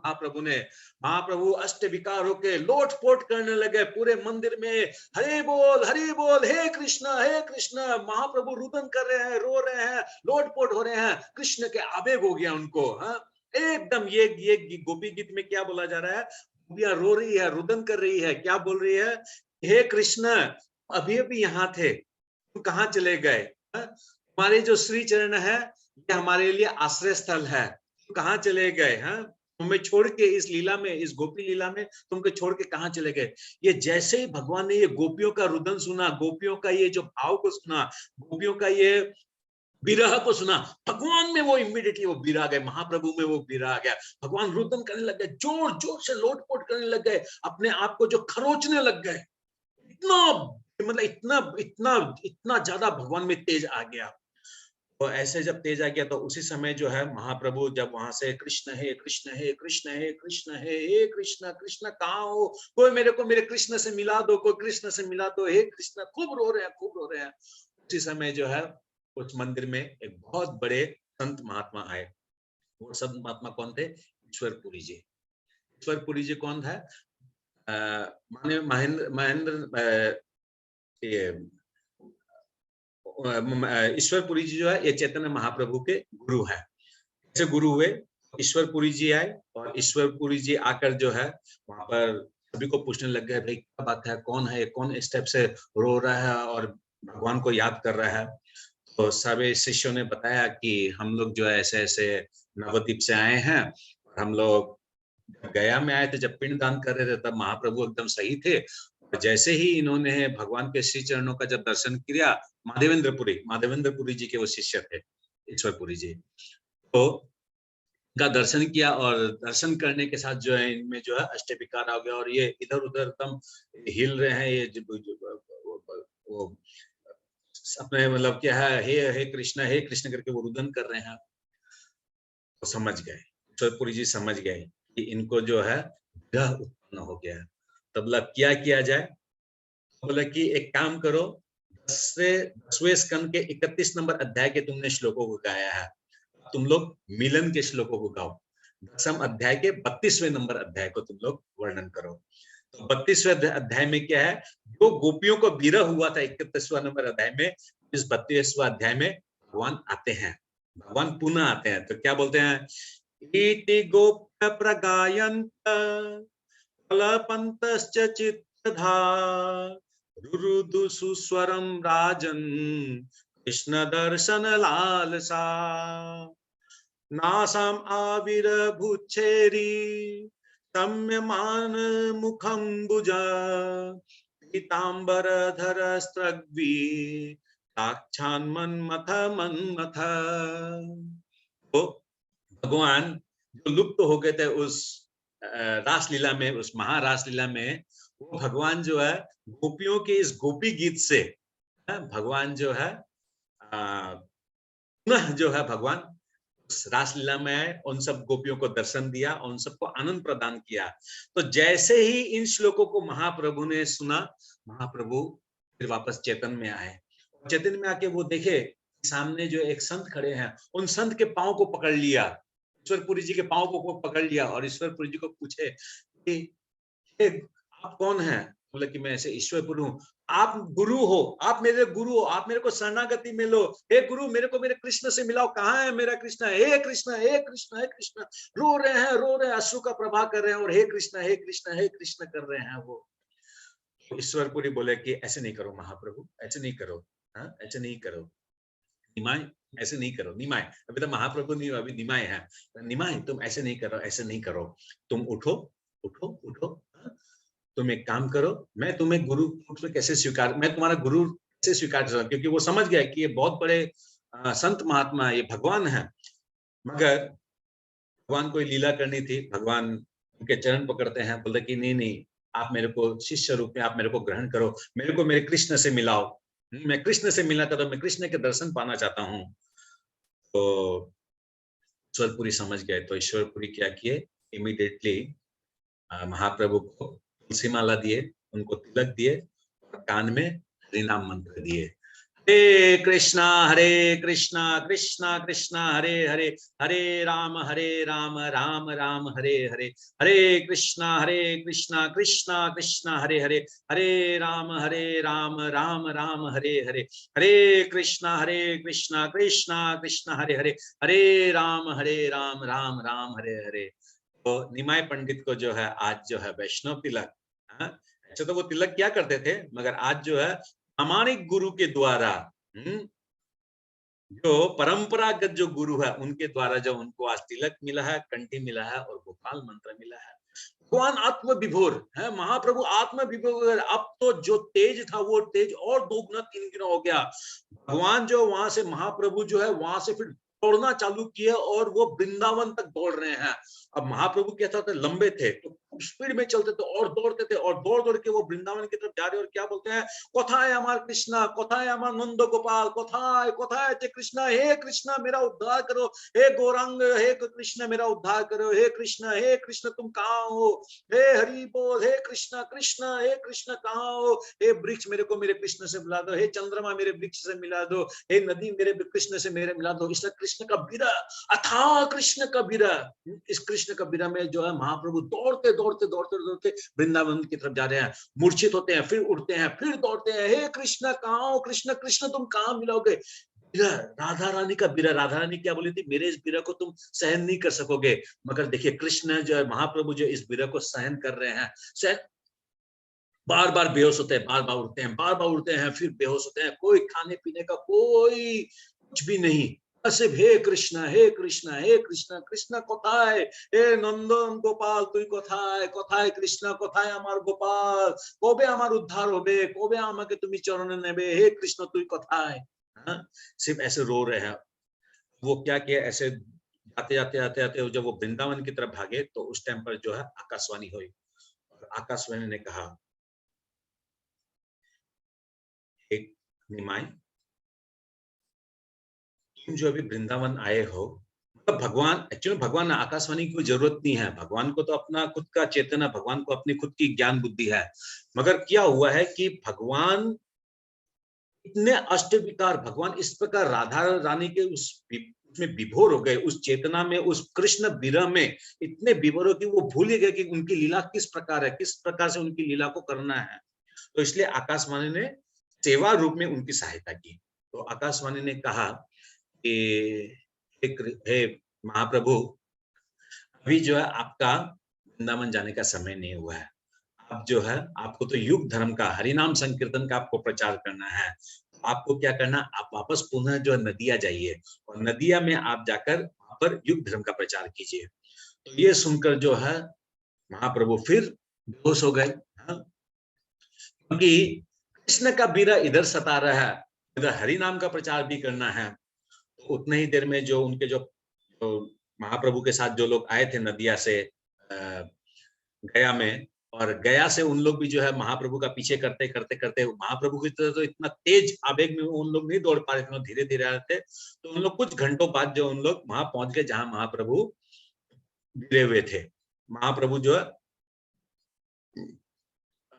महाप्रभु अष्टविकार होके लोटपोट करने लगे पूरे मंदिर में, हरे बोल हे कृष्ण महाप्रभु रुदन कर रहे हैं, रो रहे हैं, लोटपोट हो रहे हैं, कृष्ण के आवेग हो गया उनको। एकदम ये गोपी गीत में क्या बोला जा रहा है? गोपियां रो रही है, रुदन कर रही है, क्या बोल रही है? हे कृष्ण अभी अभी यहाँ थे, तुम कहाँ चले गए? तुम्हारे जो श्री चरण है ये हमारे लिए आश्रय स्थल है, तुम कहाँ चले गए? तुम्हें छोड़ के इस लीला में, इस गोपी लीला में तुमको छोड़ के कहाँ चले गए? ये जैसे ही भगवान ने ये गोपियों का रुदन सुना, गोपियों का ये जो भाव को सुना, गोपियों का ये विरह को सुना, भगवान में वो इमीडिएटली वो विरह आ गए, महाप्रभु में वो विरह आ गया। भगवान रुदन करने लग गए, जोर जोर से लोटपोट करने लग गए, अपने आप को जो खरोचने लग गए। इतना ज्यादा भगवान में तेज आ गया। तो ऐसे जब तेज आ गया तो उसी समय जो है महाप्रभु जब वहां से कृष्ण है हे कृष्ण कहाँ हो, कोई मेरे को मेरे कृष्ण से मिला दो, कोई कृष्ण से मिला दो, हे कृष्ण, खूब रो रहे हैं। उसी समय जो है उस मंदिर में एक बहुत बड़े संत महात्मा आए। वो संत महात्मा कौन थे? ईश्वरपुरी जी। ईश्वरपुरी जी कौन था? ईश्वरपुरी जी जो है ये चैतन्य महाप्रभु के गुरु हैं। कैसे गुरु हुए? ईश्वरपुरी जी आए और ईश्वरपुरी जी आकर जो है वहां पर सभी को पूछने लग गए, भाई क्या बात है, कौन है, कौन इस टाइप से रो रहा है और भगवान को याद कर रहा है? तो सभी शिष्यों ने बताया कि हम लोग जो है ऐसे-ऐसे नवद्वीप से आए हैं, हम लोग गया में आए थे, जब पिंडदान कर रहे थे तब महाप्रभु एकदम सही थे। और जैसे ही इन्होंने भगवान के श्री चरणों का जब दर्शन किया, माधवेंद्रपुरी जी के वो शिष्य थे, ईश्वरपुरी जी। तो का दर्शन किया और दर्शन करने के साथ जो है इनमें जो है अष्टविकार आ गया और ये इधर-उधर एकदम हिल रहे हैं, ये वो अपने मतलब क्या है, हे कृष्ण करके वो रुदन कर रहे हैं। तो समझ गए, ईश्वरपुरी जी समझ गए कि इनको जो है विरह उत्पन्न हो गया है। तब बोला क्या किया जाए? बोला कि एक काम करो, 10वें स्कंद के 31 नंबर अध्याय के तुमने श्लोकों को गाया है, तुम लोग मिलन के श्लोकों को गाओ। 10वें अध्याय के 32वें नंबर अध्याय को तुम लोग वर्णन करो। तो 32वें अध्याय में क्या है, जो गोपियों को विरह हुआ था 31वां नंबर अध्याय में, इस 32वां अध्याय में भगवान आते हैं, भगवान पुनः आते हैं। तो क्या बोलते हैं, इति गोप्य प्रगायन्त कलपन्तश्च चित्तधा रुरुदु सुस्वरं राजन् कृष्ण दर्शन लालसा नासाम आविर्भुच्छेरी सम्यमान मुखम भुजा पीतांबरधर स्त्रग्वी साक्षान् मन्मथ मन्मथ। तो भगवान जो लुप्त हो गए थे उस रासलीला में, उस महारासलीला में, वो भगवान जो है गोपियों के इस गोपी गीत से भगवान जो है पुनः जो है भगवान उस रासलीला में आए, उन सब गोपियों को दर्शन दिया, उन सबको आनंद प्रदान किया। तो जैसे ही इन श्लोकों को महाप्रभु ने सुना, महाप्रभु फिर वापस चेतन में आए। चेतन में आके वो देखे सामने जो एक संत खड़े हैं, उन संत के पांव को पकड़ लिया, ईश्वरपुरी जी के पांव को पकड़ लिया और ईश्वरपुरी जी को पूछे कि आप कौन हैं? बोले कि मैं ऐसे ईश्वरपुरी हूँ। आप गुरु हो, आप मेरे गुरु हो, आप मेरे को शरणागति में लो। हे गुरु, मेरे को मेरे कृष्ण से मिलाओ, कहाँ है मेरा कृष्ण? हे कृष्ण, हे कृष्ण, हे कृष्ण। रो रहे हैं, अश्रु का प्रवाह कर रहे हैं और हे कृष्ण, हे कृष्ण, हे कृष्ण कर रहे हैं वो। ईश्वरपुरी बोले कि ऐसे नहीं करो महाप्रभु, ऐसे नहीं करो, हाँ, ऐसे नहीं करो। निमाय, ऐसे नहीं करो, निमाय। अभी तो महाप्रभु नहीं, अभी निमाय है। निमाय, तुम ऐसे नहीं करो, ऐसे नहीं करो। तुम उठो, उठो, उठो। तुम एक काम करो, मैं तुम्हें गुरु रूप में कैसे स्वीकार, मैं तुम्हारा गुरु कैसे स्वीकार कर सकता हूं? क्योंकि वो समझ गया कि ये बहुत बड़े संत महात्मा, ये भगवान है। मगर भगवान को लीला करनी थी, भगवान उनके चरण पकड़ते हैं, बोलते कि नहीं नहीं, आप मेरे को शिष्य रूप में आप मेरे को ग्रहण करो, मेरे को मेरे कृष्ण से मिलाओ। मैं कृष्ण से मिलना चाहता हूँ, मैं कृष्ण के दर्शन पाना चाहता हूँ। तो ईश्वरपुरी समझ गए। तो ईश्वरपुरी क्या किए, इमीडिएटली महाप्रभु को तुलसी माला दिए, उनको तिलक दिए और कान में हरिनाम मंत्र दिए। हरे कृष्णा कृष्णा कृष्णा हरे हरे, हरे राम राम राम हरे हरे, हरे कृष्णा कृष्णा कृष्णा हरे हरे, हरे राम राम राम हरे हरे, हरे कृष्णा कृष्णा कृष्णा हरे हरे, हरे राम राम राम हरे हरे। तो निमाय पंडित को जो है आज जो है वैष्णव तिलक, अच्छा तो वो तिलक क्या करते थे, मगर आज जो है प्रामाणिक गुरु के द्वारा, जो परंपरागत जो गुरु है उनके द्वारा जो उनको आज तिलक मिला है, कंठी मिला है और गोपाल मंत्र मिला है। भगवान आत्म विभोर है, महाप्रभु आत्म विभोर। अब तो जो तेज था वो तेज और दोगुना तीन गुना हो गया। भगवान जो वहां से महाप्रभु जो है वहां से फिर दौड़ना चालू किया और वो वृंदावन तक दौड़ रहे हैं। अब महाप्रभु कैसा थे, लंबे थे तो स्पीड में चलते थे और दौड़ते थे और दौड़ दौड़ के वो वृंदावन की तरफ जा रहे और क्या बोलते हैं, कोथाय हमार कृष्णा, कोथाय हमार नंद गोपाल, कोथाय कोथाय थे कृष्णा, हे कृष्णा मेरा उद्धार करो, हे गौरांग, हे कृष्ण मेरा उद्धार करो, हे कृष्ण तुम कहाँ हो, हे हरि बोल, हे कृष्ण कृष्ण, हे कृष्ण कहाँ हो, हे वृक्ष मेरे को मेरे कृष्ण से मिला दो, हे चंद्रमा मेरे वृक्ष से मिला दो, हे नदी मेरे कृष्ण से मेरे मिला दो। इसलिए कृष्ण का विरह, अथाह कृष्ण का विरह, इस कृष्ण का विरह में जो है महाप्रभु दौड़ते दौड़ते दौड़ते दौड़ते वृंदावन की तरफ जा रहे हैं, मूर्छित होते हैं, फिर उठते हैं, फिर दौड़ते हैं, हे कृष्ण कहाँ हो, कृष्ण कृष्ण तुम कहाँ मिलोगे। राधा रानी का विरह, राधा रानी क्या बोली थी, मेरे इस विरह को तुम सहन नहीं कर सकोगे। मगर देखिए कृष्ण जो है महाप्रभु जो इस विरह को सहन कर रहे हैं, सहन बार बार बेहोश होते हैं, बार बार उठते हैं, बार बार उठते हैं, फिर बेहोश होते हैं, कोई खाने पीने का कोई कुछ भी नहीं, सिर्फ हे कृष्ण हे कृष्ण हे कृष्ण, कृष्ण कोথায়, हे नंदन गोपाल তুই কোথায়, কোথায় কৃষ্ণ, কোথায় আমার গোপাল, কবে আমার উদ্ধার হবে, কবে আমাকে তুমি চরণে নেবে, हे कृष्ण তুই কোথায়। हाँ, सिर्फ ऐसे रो रहे हैं। वो क्या किया, ऐसे आते आते आते आते जब वो वृंदावन की तरफ भागे तो उस टाइम पर जो है आकाशवाणी हुई, और आकाशवाणी ने कहा, एक निमाई, तुम जो अभी वृंदावन आए हो, मतलब भगवान, एक्चुअली भगवान, आकाशवाणी की कोई जरूरत नहीं है, भगवान को तो अपना खुद का चेतना, भगवान को अपनी खुद की ज्ञान बुद्धि है। मगर क्या हुआ है कि भगवान इतने अष्ट विकार, भगवान इस प्रकार राधा रानी के उसमें विभोर हो गए, उस चेतना में, उस कृष्ण विरह में इतने विभोर हो कि वो भूल ही गए कि उनकी लीला किस प्रकार है, किस प्रकार से उनकी लीला को करना है। तो इसलिए आकाशवाणी ने सेवा रूप में उनकी सहायता की। तो आकाशवाणी ने कहा कि हे महाप्रभु, अभी जो है आपका वृंदावन जाने का समय नहीं हुआ है, आप जो है, आपको तो युग धर्म का, हरिनाम संकीर्तन का आपको प्रचार करना है। आपको क्या करना, आप वापस पुनः जो है नदिया जाइए, और नदिया में आप जाकर वहां पर युग धर्म का प्रचार कीजिए। तो ये सुनकर जो है महाप्रभु फिर बेहोश हो गए, क्योंकि कृष्ण का बीरा इधर सता रहा है, इधर हरि नाम का प्रचार भी करना है। तो उतने ही देर में जो उनके जो महाप्रभु के साथ जो लोग आए थे नदिया से गया में, और गया से उन लोग भी जो है महाप्रभु का पीछे करते करते करते, महाप्रभु की तरह तो इतना तेज आवेग में उन लोग नहीं दौड़ पा रहे थे, धीरे धीरे आ रहे थे। तो उन लोग कुछ घंटों बाद जो उन लोग वहां पहुंच गए जहां महाप्रभु गिरे हुए थे। महाप्रभु जो है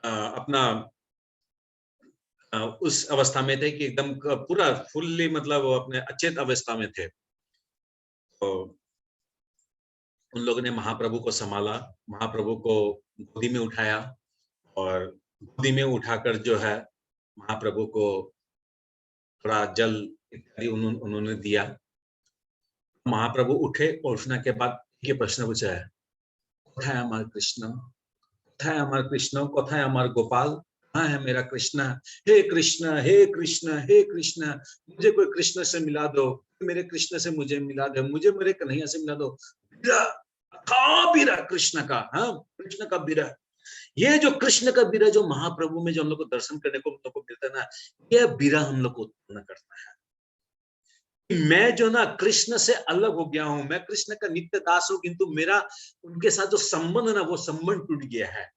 अपना उस अवस्था में थे कि एकदम पूरा फुल्ली, मतलब अपने अचेत अवस्था में थे। तो उन लोगों ने महाप्रभु को संभाला, महाप्रभु को गोदी में उठाया, और गोदी में उठाकर जो है महाप्रभु को थोड़ा जल इत्यादि उन्होंने दिया। महाप्रभु उठे, और उठने के बाद ये प्रश्न पूछा है, कोথায় আমার कृष्ण, कोথায় আমার कृष्ण, कोথায় আমার गोपाल, कहाँ है मेरा कृष्ण, हे कृष्ण हे कृष्ण हे कृष्ण, मुझे कोई कृष्ण से मिला दो, मेरे कृष्ण से मुझे मिला दो, मुझे मेरे कन्हैया से मिला दो। बीरा कृष्ण का, हाँ, कृष्ण का बीरा, ये जो कृष्ण का बीरा जो महाप्रभु में जो हम लोग को दर्शन करने को हम लोग को मिलता है ना, ये बीरा हम लोग को उत्पन्न करता है। मैं जो ना कृष्ण से अलग हो गया हूं, मैं कृष्ण का नित्य दास हूं, किंतु मेरा उनके साथ जो संबंध है ना, वो संबंध टूट गया है।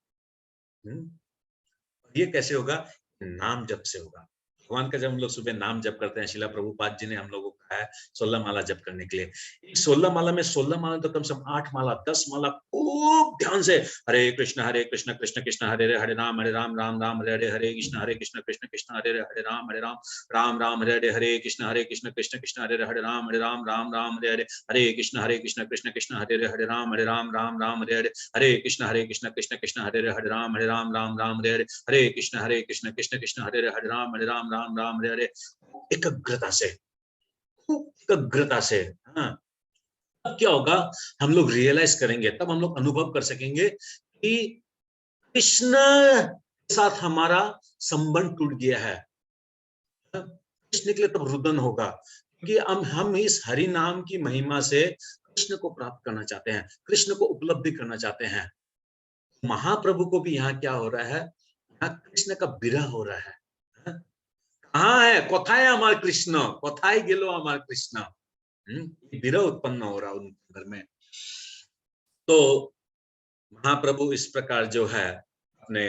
ये कैसे होगा, नाम जप से होगा। भगवान का जब हम लोग सुबह नाम जप करते हैं, शिला प्रभुपाद जी ने हम लोगों को कहा है 16 माला जप करने के लिए। 16 माला में 16 माला तो कम से कम 8 माला 10 माला खूब ध्यान से, हरे कृष्ण कृष्ण कृष्ण हरे हरे, हरे राम राम राम हरे हरे कृष्ण कृष्ण कृष्ण हरे राम राम राम हरे कृष्ण कृष्ण हरे राम राम हरे कृष्ण कृष्ण हरे राम राम हरे कृष्ण कृष्ण हरे राम हरे कृष्ण कृष्ण हरे राम राम हरे। एकाग्रता से, एकाग्रता से, हाँ, अब क्या होगा, हम लोग रियलाइज करेंगे, तब हम लोग अनुभव कर सकेंगे कि कृष्ण के साथ हमारा संबंध टूट गया है। कृष्ण के लिए तब रुदन होगा, क्योंकि हम इस हरि नाम की महिमा से कृष्ण को प्राप्त करना चाहते हैं, कृष्ण को उपलब्धि करना चाहते हैं। महाप्रभु को भी यहाँ क्या हो रहा है, यहाँ कृष्ण का विरह हो रहा है। कहाँ है, कोথায় আমার कृष्ण, कोথায় गेलो আমার कृष्ण, विरह उत्पन्न हो रहा उनके घर में। तो महाप्रभु इस प्रकार जो है अपने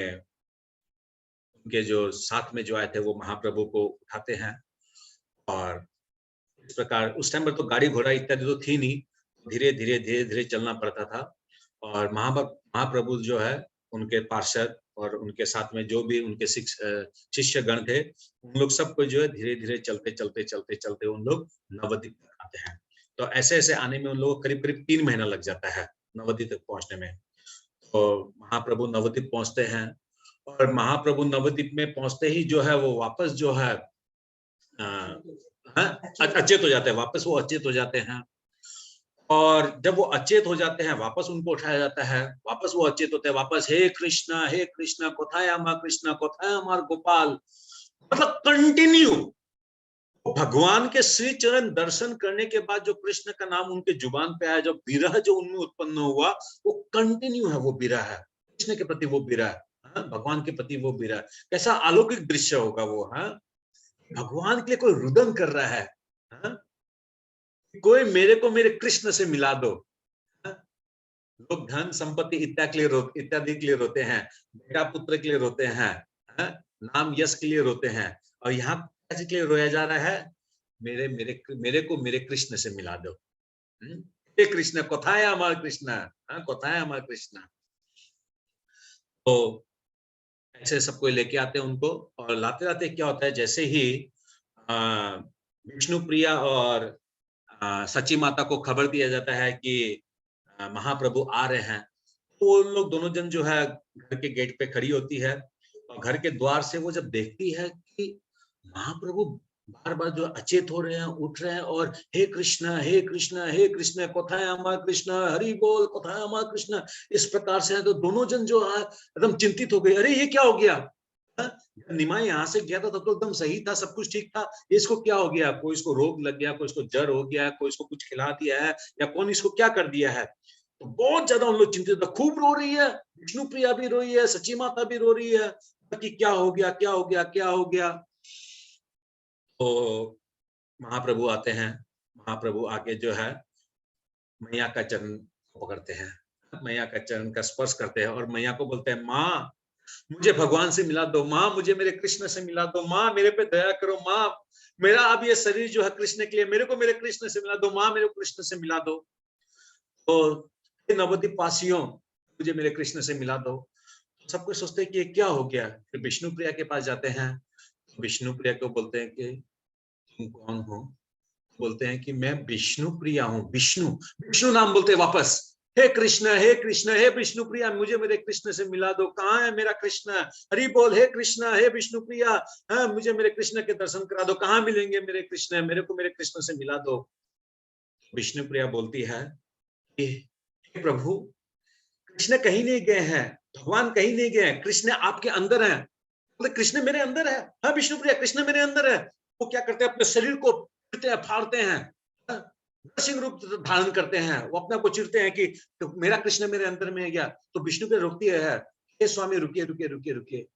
उनके जो साथ में जो आए थे वो महाप्रभु को उठाते हैं, और इस प्रकार उस टाइम पर तो गाड़ी घोड़ा इत्यादि तो थी नहीं, धीरे धीरे धीरे धीरे चलना पड़ता था। और महाप्रभु जो है उनके पार्षद और उनके साथ में जो भी उनके शिष्य गण थे, उन लोग सबको जो है धीरे धीरे चलते चलते चलते चलते उन लोग नवद्वीप तक आते हैं। तो ऐसे ऐसे आने में उन लोगों को करीब करीब 3 महीना लग जाता है नवद्वीप तक पहुंचने में। तो महाप्रभु नवद्वीप पहुंचते हैं, और महाप्रभु नवद्वीप में पहुंचते ही जो है वो वापस जो है अचेत हो जाते हैं, वापस वो अचेत हो जाते हैं। और जब वो अचेत हो जाते हैं वापस उनको उठाया जाता है, वापस वो अचेत होते हैं, वापस हे कृष्णा कोथाय अमर कृष्णा कोथाय अमर गोपाल, मतलब कंटिन्यू भगवान के श्री चरण दर्शन करने के बाद जो कृष्ण का नाम उनके जुबान पे आया, जो विरह जो उनमें उत्पन्न हुआ वो कंटिन्यू है, वो विरह है कृष्ण के प्रति, वो विरह है भगवान के प्रति, वो विरह। कैसा अलौकिक दृश्य होगा वो, हाँ भगवान के लिए कोई रुदन कर रहा है, हाँ? कोई मेरे को मेरे कृष्ण से मिला दो। हाँ? लोग धन संपत्ति इत्यादि के लिए रोते हैं, बेटा पुत्र के लिए रोते हैं, हाँ? नाम यश के लिए रोते हैं, और यहाँ के लिए रोया जा रहा है, मेरे को मेरे कृष्ण से मिला दो। हे कृष्ण कोथाय अमर कृष्ण, कोथाय अमर कृष्ण। तो ऐसे सबको लेके आते हैं उनको, और लाते लाते क्या होता है, जैसे ही विष्णु प्रिया और सची माता को खबर दिया जाता है कि महाप्रभु आ रहे हैं, तो वो लोग दोनों जन जो है घर के गेट पे खड़ी होती है, और घर के द्वार से वो जब देखती है कि महाप्रभु बार बार जो अचेत हो रहे हैं, उठ रहे हैं, और हे कृष्ण हे कृष्ण हे कृष्ण कोथाय अमर कृष्ण, हरि बोल कोथाय अमर कृष्ण, इस प्रकार से है। तो दोनों जन जो है एकदम चिंतित हो गए, अरे ये क्या हो गया, निमाई यहाँ से गया था तब तो एकदम सही था, सब कुछ ठीक था, इसको क्या हो गया, कोई इसको रोग लग गया, कोई इसको जर हो गया, कोई इसको कुछ खिला दिया है, या कौन इसको क्या कर दिया है। तो बहुत ज्यादा उन लोग चिंतित, खूब रो रही है, विष्णु प्रिया भी रो रही है, सची माता भी रो रही है कि क्या हो गया क्या हो गया क्या हो गया। तो महाप्रभु आते हैं, महाप्रभु आके जो है मैया का चरण पकड़ते हैं, मैया का चरण का स्पर्श करते हैं, और मैया को बोलते हैं, माँ मुझे भगवान से मिला दो, माँ मुझे मेरे कृष्ण से मिला दो, माँ मेरे पे दया करो, माँ मेरा अब ये शरीर जो है कृष्ण के लिए, मेरे को मेरे कृष्ण से मिला दो, माँ मेरे को कृष्ण से मिला दो। तो नवद्वीप वासियों मुझे मेरे कृष्ण से मिला दो। सब कुछ सोचते हैं कि ये क्या हो गया, फिर विष्णु प्रिया के पास जाते हैं, विष्णु प्रिया को बोलते हैं कि तुम कौन हो, बोलते हैं कि मैं विष्णु प्रिया हूँ, विष्णु विष्णु नाम बोलते हैं वापस, हे कृष्ण हे विष्णु प्रिया मुझे मेरे कृष्ण से मिला दो, कहाँ है मेरा कृष्ण, हरि बोल, हे कृष्ण हे विष्णु प्रिया, हाँ मुझे मेरे कृष्ण के दर्शन करा दो, कहाँ मिलेंगे मेरे कृष्ण, मेरे को मेरे कृष्ण से मिला दो। विष्णु प्रिया बोलती है कि हे प्रभु कृष्ण कहीं नहीं गए हैं, भगवान कहीं नहीं गए हैं, कृष्ण आपके अंदर है। बोले कृष्ण मेरे अंदर है, हाँ विष्णु प्रिया कृष्ण मेरे अंदर है। वो क्या करते हैं, अपने शरीर को फाड़ते हैं, नरसिंह रूप धारण करते हैं, वो अपने को चिरते हैं कि तो मेरा कृष्ण मेरे अंदर में है गया। तो विष्णु पे रोकती है, हे स्वामी रुकिए रुकिए रुकिए रुकिए,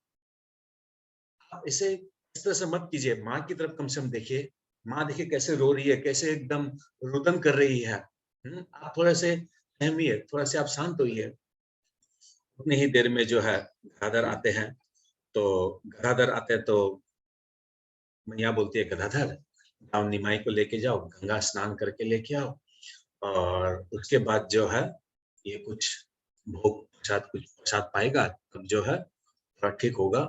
आप इसे इस तरह से मत कीजिए, माँ की तरफ कम से कम देखिए, माँ देखिए कैसे रो रही है, कैसे एकदम रुदन कर रही है। आप थोड़ा से सहमिए, थोड़ा से आप शांत होइए। उतनी ही देर में जो है गदाधर आते हैं, तो गदाधर आते हैं तो मैया बोलती है, गदाधर जाओ निमाई को लेके जाओ, गंगा स्नान करके लेके आओ, और उसके बाद जो है ये कुछ भोग प्रसाद कुछ प्रसाद पाएगा, तब जो है थोड़ा ठीक होगा।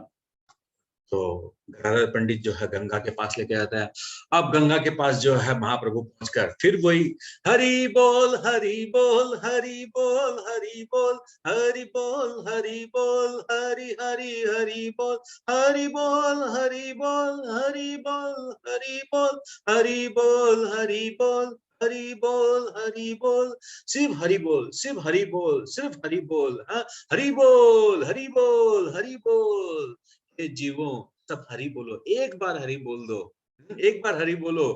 तो गदाधर पंडित जो है गंगा के पास लेके जाता है। अब गंगा के पास जो है महाप्रभु पहुंचकर फिर वही हरि बोल हरि बोल हरि बोल हरि बोल हरि बोल हरि बोल हरि हरि हरि बोल हरि बोल हरि बोल हरि बोल हरि बोल हरि बोल हरि बोल हरि बोल हरि बोल, सिर्फ हरि बोल सिर्फ हरि बोल सिर्फ हरि बोल, हाँ हरि बोल हरि बोल हरि बोल। हे जीवों सब हरि बोलो, एक बार हरि बोल दो, एक बार हरि बोलो,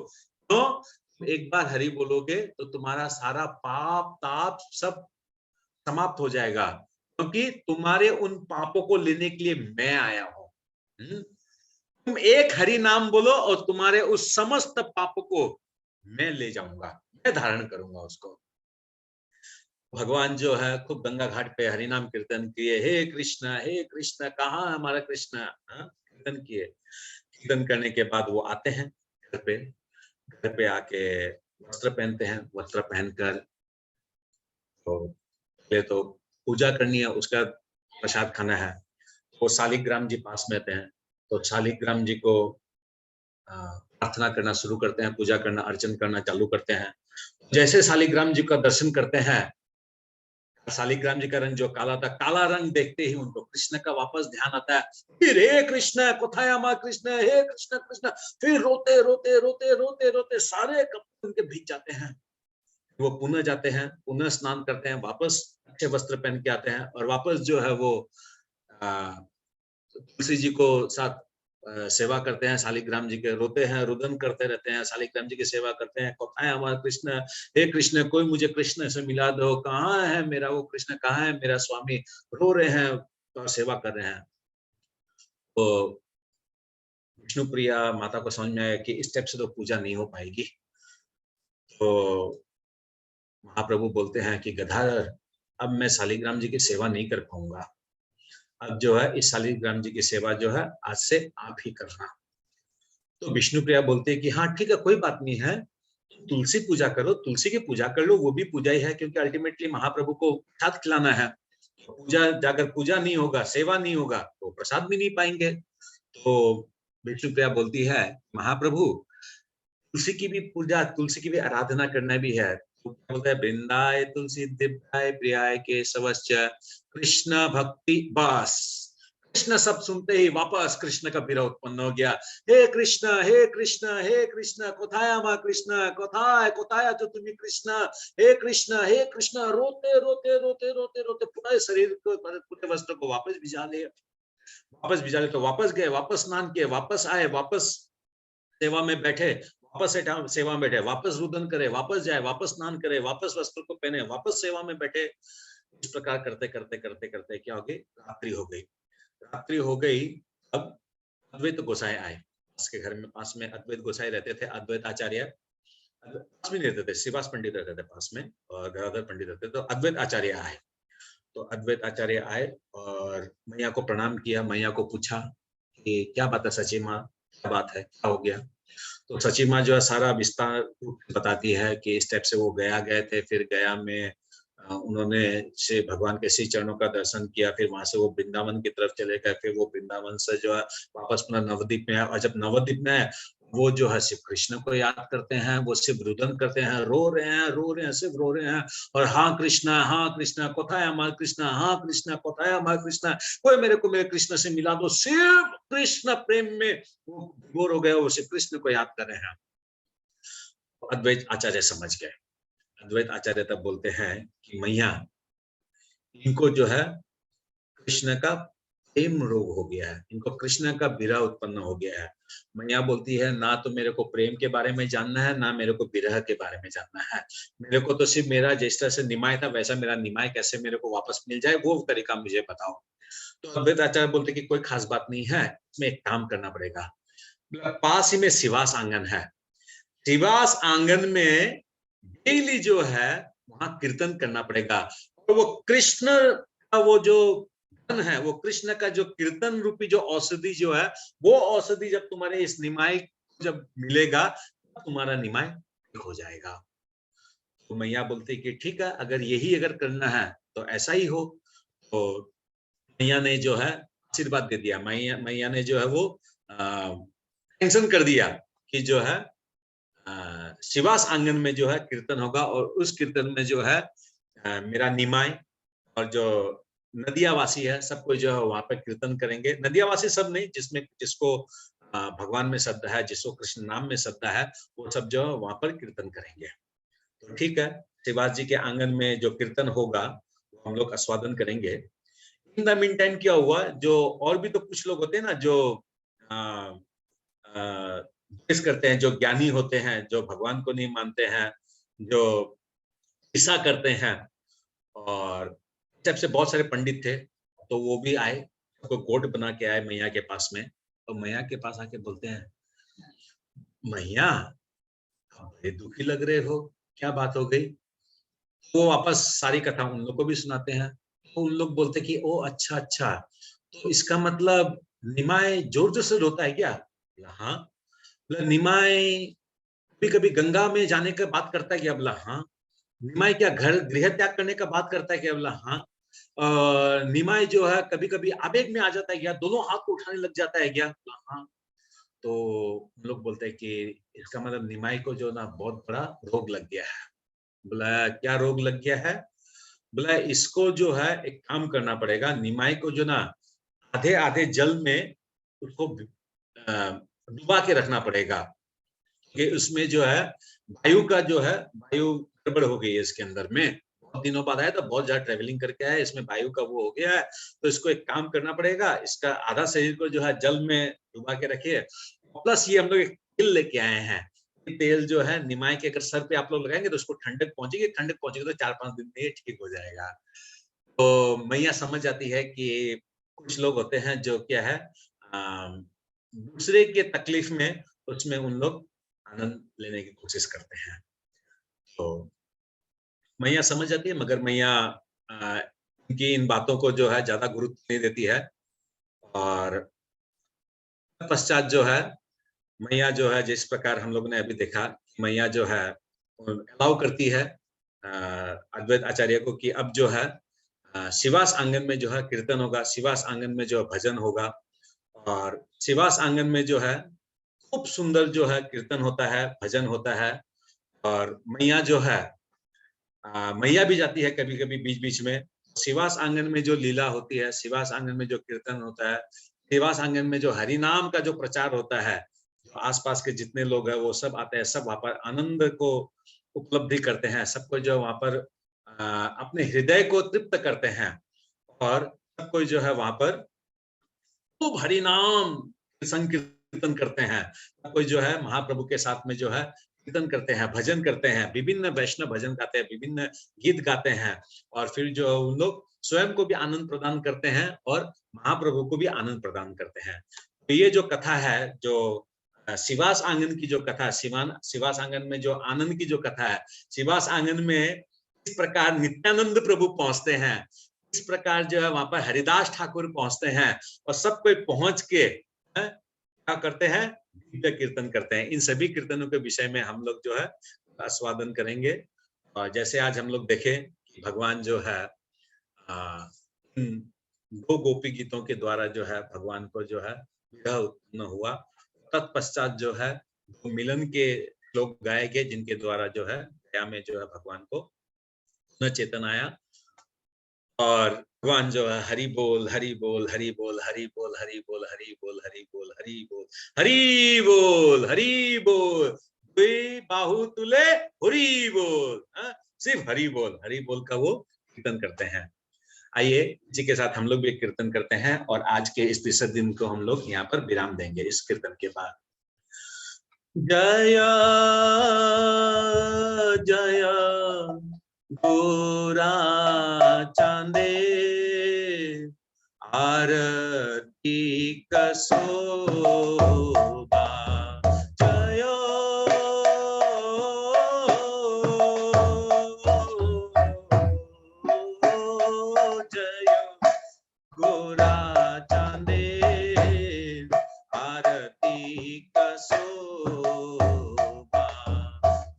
तो एक बार हरि बोलोगे तो तुम्हारा सारा पाप ताप सब समाप्त हो जाएगा, क्योंकि तुम्हारे उन पापों को लेने के लिए मैं आया हूं। तुम एक हरि नाम बोलो और तुम्हारे उस समस्त पापों को मैं ले जाऊंगा, मैं धारण करूंगा उसको। भगवान जो है खूब गंगा घाट पे हरि नाम कीर्तन किए, हे कृष्ण कहाँ हमारा कृष्ण, कीर्तन किए। कीर्तन करने के बाद वो आते हैं घर पे आके वस्त्र पहनते हैं, वस्त्र पहनकर तो पहले तो पूजा करनी है, उसका प्रसाद खाना है। वो शालिग्राम जी पास में आते हैं, तो शालिग्राम जी को प्रार्थना करना शुरू करते हैं, पूजा करना अर्चन करना चालू करते हैं। जैसे शालिग्राम जी का दर्शन करते हैं, शालिग्राम जी का रंग जो काला था, काला रंग देखते ही उनको कृष्ण का वापस ध्यान आता है, फिर हे कृष्ण कोथाय अमर कृष्ण, हे कृष्ण कृष्ण, फिर रोते रोते रोते रोते रोते सारे कपड़े उनके भीग जाते हैं। वो पुनः जाते हैं, पुनः स्नान करते हैं, वापस अच्छे वस्त्र पहन के आते हैं और वापस जो है वो तुलसी जी को साथ सेवा करते हैं, शालिग्राम जी के रोते हैं, रुदन करते रहते हैं, शालिग्राम जी की सेवा करते हैं, कौन है हमारा कृष्ण, हे कृष्ण कोई मुझे कृष्ण से मिला दो, कहाँ है मेरा वो कृष्ण, कहाँ है मेरा स्वामी, रो रहे हैं और सेवा कर रहे हैं। तो विष्णु प्रिया माता को समझ में आया कि इस टाइप से तो पूजा नहीं हो पाएगी। तो महाप्रभु बोलते हैं कि गदाधर, अब मैं शालिग्राम जी की सेवा नहीं कर पाऊंगा, अब जो है इस शालिग्राम जी की सेवा जो है आज से आप ही करना। तो विष्णु प्रिया बोलते हैं कि हाँ ठीक है, कोई बात नहीं है, तुलसी पूजा करो, तुलसी की पूजा कर लो, वो भी पूजा ही है, क्योंकि अल्टीमेटली महाप्रभु को प्रसाद खिलाना है। पूजा, अगर पूजा नहीं होगा, सेवा नहीं होगा, तो प्रसाद भी नहीं पाएंगे। तो विष्णु प्रिया बोलती है, महाप्रभु तुलसी की भी पूजा, तुलसी की भी आराधना करना भी है। तो बोलता है, वृंदाय तुलसी दिव्याय प्रियाय केशवश्च कृष्ण भक्ति बस। कृष्ण सब सुनते ही वापस कृष्ण का विरह उत्पन्न हो गया। हे कृष्ण, हे कृष्ण, हे कृष्ण, कोথায় আমার कृष्ण, कोথায় कोথায় तो तुम्हें कृष्ण, हे कृष्ण, रोते रोते रोते रोते रोते पूरे शरीर को, पूरे वस्त्र को वापस भिजा ले, वापस भिजा ले। तो वापस गए, वापस स्नान किए, वापस आए, वापस सेवा में बैठे, वापस सेवा में बैठे, वापस रुदन करे, वापस जाए, वापस स्नान करे, वापस वस्त्र को पहने, वापस सेवा में बैठे। इस प्रकार करते करते करते करते क्या हो गई, रात्रि हो गई। रात्रि हो गई, अब अद्वैत गोसाई आए। पास के घर में, पास में अद्वैत गोसाई रहते थे, अद्वैत आचार्य पास में नहीं रहते थे, श्रीवास पंडित रहते थे पास में और गदाधर पंडित रहते थे। तो अद्वैत आचार्य आए, तो अद्वैत आचार्य आए और मैया को प्रणाम किया, मैया को पूछा कि क्या बात है सची माँ, क्या बात है, क्या हो गया। तो सची माँ जो है सारा विस्तार बताती है कि इस टाइप से वो गया गए थे, फिर गया में उन्होंने से भगवान के श्री चरणों का दर्शन किया, फिर वहां से वो वृंदावन की तरफ चले गए, फिर वो वृंदावन से जो है वापस पुनः नवद्वीप में आए, और जब नवद्वीप में आए वो जो है शिव कृष्ण को याद करते हैं, वो शिव रुदन करते हैं, रो रहे हैं, रो रहे हैं, सिर्फ रो रहे हैं, और हाँ कृष्णा कोথায় আমার कृष्ण, हाँ कृष्णा कोথায় আমার कृष्ण, कोई मेरे को मेरे कृष्ण से मिला दो। सिर्फ कृष्ण प्रेम में वो विभोर हो गए, वो शिव कृष्ण को याद कर रहे हैं। अद्वैत आचार्य समझ गए। अद्वैत आचार्य तब बोलते हैं कि मैया, इनको जो है कृष्ण का प्रेम रोग हो गया है, इनको कृष्ण का विरह उत्पन्न हो गया है। मैया बोलती है, ना तो मेरे को प्रेम के बारे में जानना है, ना मेरे को विरह के बारे में जानना है, मेरे को तो सिर्फ मेरा जिस तरह से निमाय था वैसा मेरा निमाय कैसे मेरे को वापस मिल जाए, वो तरीका मुझे बताओ। तो अद्वैत आचार्य बोलते कि कोई खास बात नहीं है, इसमें एक काम करना पड़ेगा। पास ही में शिवास आंगन है, शिवास आंगन में डेली जो है वहां कीर्तन करना पड़ेगा, और वो कृष्ण का वो जो धन है, वो कृष्ण का जो कीर्तन रूपी जो औषधि जो है, वो औषधि जब तुम्हारे इस निमाय जब मिलेगा, तुम्हारा निमाय हो जाएगा। तो मैया बोलती कि ठीक है, अगर यही अगर करना है तो ऐसा ही हो। तो मैया ने जो है आशीर्वाद दे दिया, मैया ने जो है वो टेंशन कर दिया कि जो है शिवास आंगन में जो है कीर्तन होगा, और उस कीर्तन में जो है मेरा निमाय और जो नदियावासी है सबको जो है वहां पे कीर्तन करेंगे। नदियावासी सब नहीं, जिसमें जिसको भगवान में श्रद्धा है, जिसको कृष्ण नाम में श्रद्धा है, वो सब जो है वहां पर कीर्तन करेंगे। तो ठीक है, शिवास जी के आंगन में जो कीर्तन होगा वो हम लोग आस्वादन करेंगे। इन द मीन टाइम क्या हुआ, जो और भी तो कुछ लोग होते हैं ना जो इस करते हैं, जो ज्ञानी होते हैं, जो भगवान को नहीं मानते हैं, जो ईसा करते हैं, और इस टाइप से बहुत सारे पंडित थे। तो वो भी आए, तो कोट बना के आए मैया के पास में, तो मैया के पास आके बोलते हैं, मैया आप बड़े दुखी लग रहे हो, क्या बात हो गई। वो वापस सारी कथा उन लोग को भी सुनाते हैं। तो उन लोग बोलते कि ओ अच्छा अच्छा, तो इसका मतलब निमाय जोर जोर से रोता है क्या। हाँ, निमाय कभी कभी गंगा में जाने का बात करता है क्या। बोला हाँ। निमाय क्या घर गृह त्याग करने का बात करता है क्या। बोला हाँ। निमाय जो है कभी कभी आवेग में आ जाता है क्या, दोनों हाथ को उठाने लग जाता है क्या। बोला हाँ। तो हम लोग बोलते हैं कि इसका मतलब निमाय को जो ना बहुत बड़ा रोग लग गया है। बोला क्या रोग लग गया है। बोला इसको जो है एक काम करना पड़ेगा, निमाय को जो ना आधे आधे जल में उसको डुबा के रखना पड़ेगा। कि उसमें जो है वायु का जो है वायु गड़बड़ हो गई है इसके अंदर में, बहुत दिनों बाद आया, तो बहुत ज्यादा ट्रेवलिंग करके आया, इसमें वायु का वो हो गया है, तो इसको एक काम करना पड़ेगा, इसका आधा शरीर को जो है जल में डुबा के रखिए, प्लस ये हम लोग एक तेल लेके आए हैं, ये तेल जो है निमाई के अगर सर पे आप लोग लगाएंगे तो उसको ठंडक पहुंचेगी तो 4-5 दिन में ये ठीक हो जाएगा। तो मैया समझ जाती है कि कुछ लोग होते हैं जो क्या है दूसरे के तकलीफ में उसमें उन लोग आनंद लेने की कोशिश करते हैं। तो मैया समझ जाती है, मगर मैया इनकी इन बातों को जो है ज्यादा गुरुत्व नहीं देती है, और पश्चात जो है मैया जो है जिस प्रकार हम लोगों ने अभी देखा, मैया जो है अलाउ करती है अद्वैत आचार्य को कि अब जो है शिवास आंगन में जो है कीर्तन होगा, शिवास आंगन में जो भजन होगा, और शिवास आंगन में जो है खूब सुंदर जो है कीर्तन होता है, भजन होता है, और मैया जो है मैया भी जाती है कभी-कभी बीच-बीच में। शिवास आंगन में जो लीला होती है, शिवास आंगन में जो कीर्तन होता है, शिवास आंगन में जो हरि नाम का जो प्रचार होता है, जो आस-पास के जितने लोग हैं वो सब आते हैं, सब वहाँ पर आनंद को उपलब्धि करते हैं, सबको जो वहाँ पर अपने हृदय को तृप्त करते हैं, और सब कोई जो है वहाँ पर खूब हरि नाम संकीर्तन करते हैं। कोई जो है महाप्रभु के साथ में जो है कीर्तन करते हैं, भजन करते हैं, विभिन्न वैष्णव भजन गाते हैं, विभिन्न गीत गाते हैं, और फिर जो उन लोग स्वयं को भी आनंद प्रदान करते हैं और महाप्रभु को भी आनंद प्रदान करते हैं। तो ये जो कथा है, जो शिवास आंगन की जो कथा, शिवास आंगन में जो आनंद की जो कथा है, शिवास आंगन में इस प्रकार नित्यानंद प्रभु पहुंचते हैं, इस प्रकार जो है वहां पर हरिदास ठाकुर पहुंचते हैं, और सब कोई पहुंच के क्या करते हैं, दिव्य कीर्तन करते हैं। इन सभी कीर्तनों के विषय में हम लोग जो है आस्वादन करेंगे। और जैसे आज हम लोग देखें कि भगवान जो है इन 2 गोपी गीतों के द्वारा जो है भगवान को जो है विरह उत्पन्न हुआ, तत्पश्चात जो है 2 मिलन के श्लोक गाए गए, जिनके द्वारा जो है दया में जो है भगवान को पुनः चेतन आया, और भगवान जो है हरि बोल हरि बोल हरि बोल हरि बोल हरि बोल हरि बोल हरि बोल हरि बोल हरि बोल हरि बोल, दुई बाहु तुले हरि बोल, सिर्फ हरि बोल का वो कीर्तन करते हैं। आइए इसी के साथ हम लोग भी कीर्तन करते हैं, और आज के इस तीसरे दिन को हम लोग यहाँ पर विराम देंगे इस कीर्तन के बाद। जय जय गोरा चांदे आरती कसोबा, जय जय गोरा चांदे आरती कसोबा,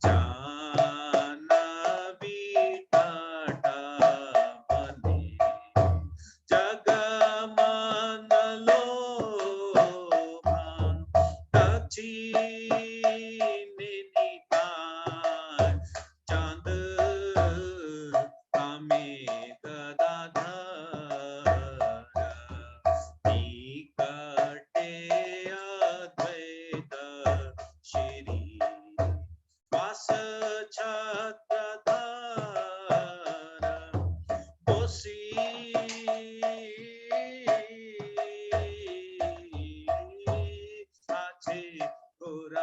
जानवी टाटा बने जगमन लोभा, दक्षिण निकाय चांद कामे गदाधर, निकटे अद्वैत श्री वास छत्रधर, कोसी আছে गोरा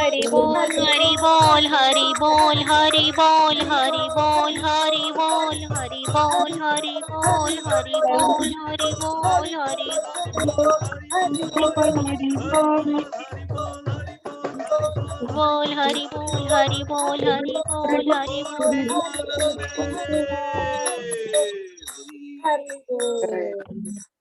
हरि बोल हरि बोल हरि बोल हरि बोल हरि बोल हरि बोल हरि बोल हरि बोल हरि बोल हरि बोल हरि बोल हरि बोल हरि बोल हरि बोल हरि बोल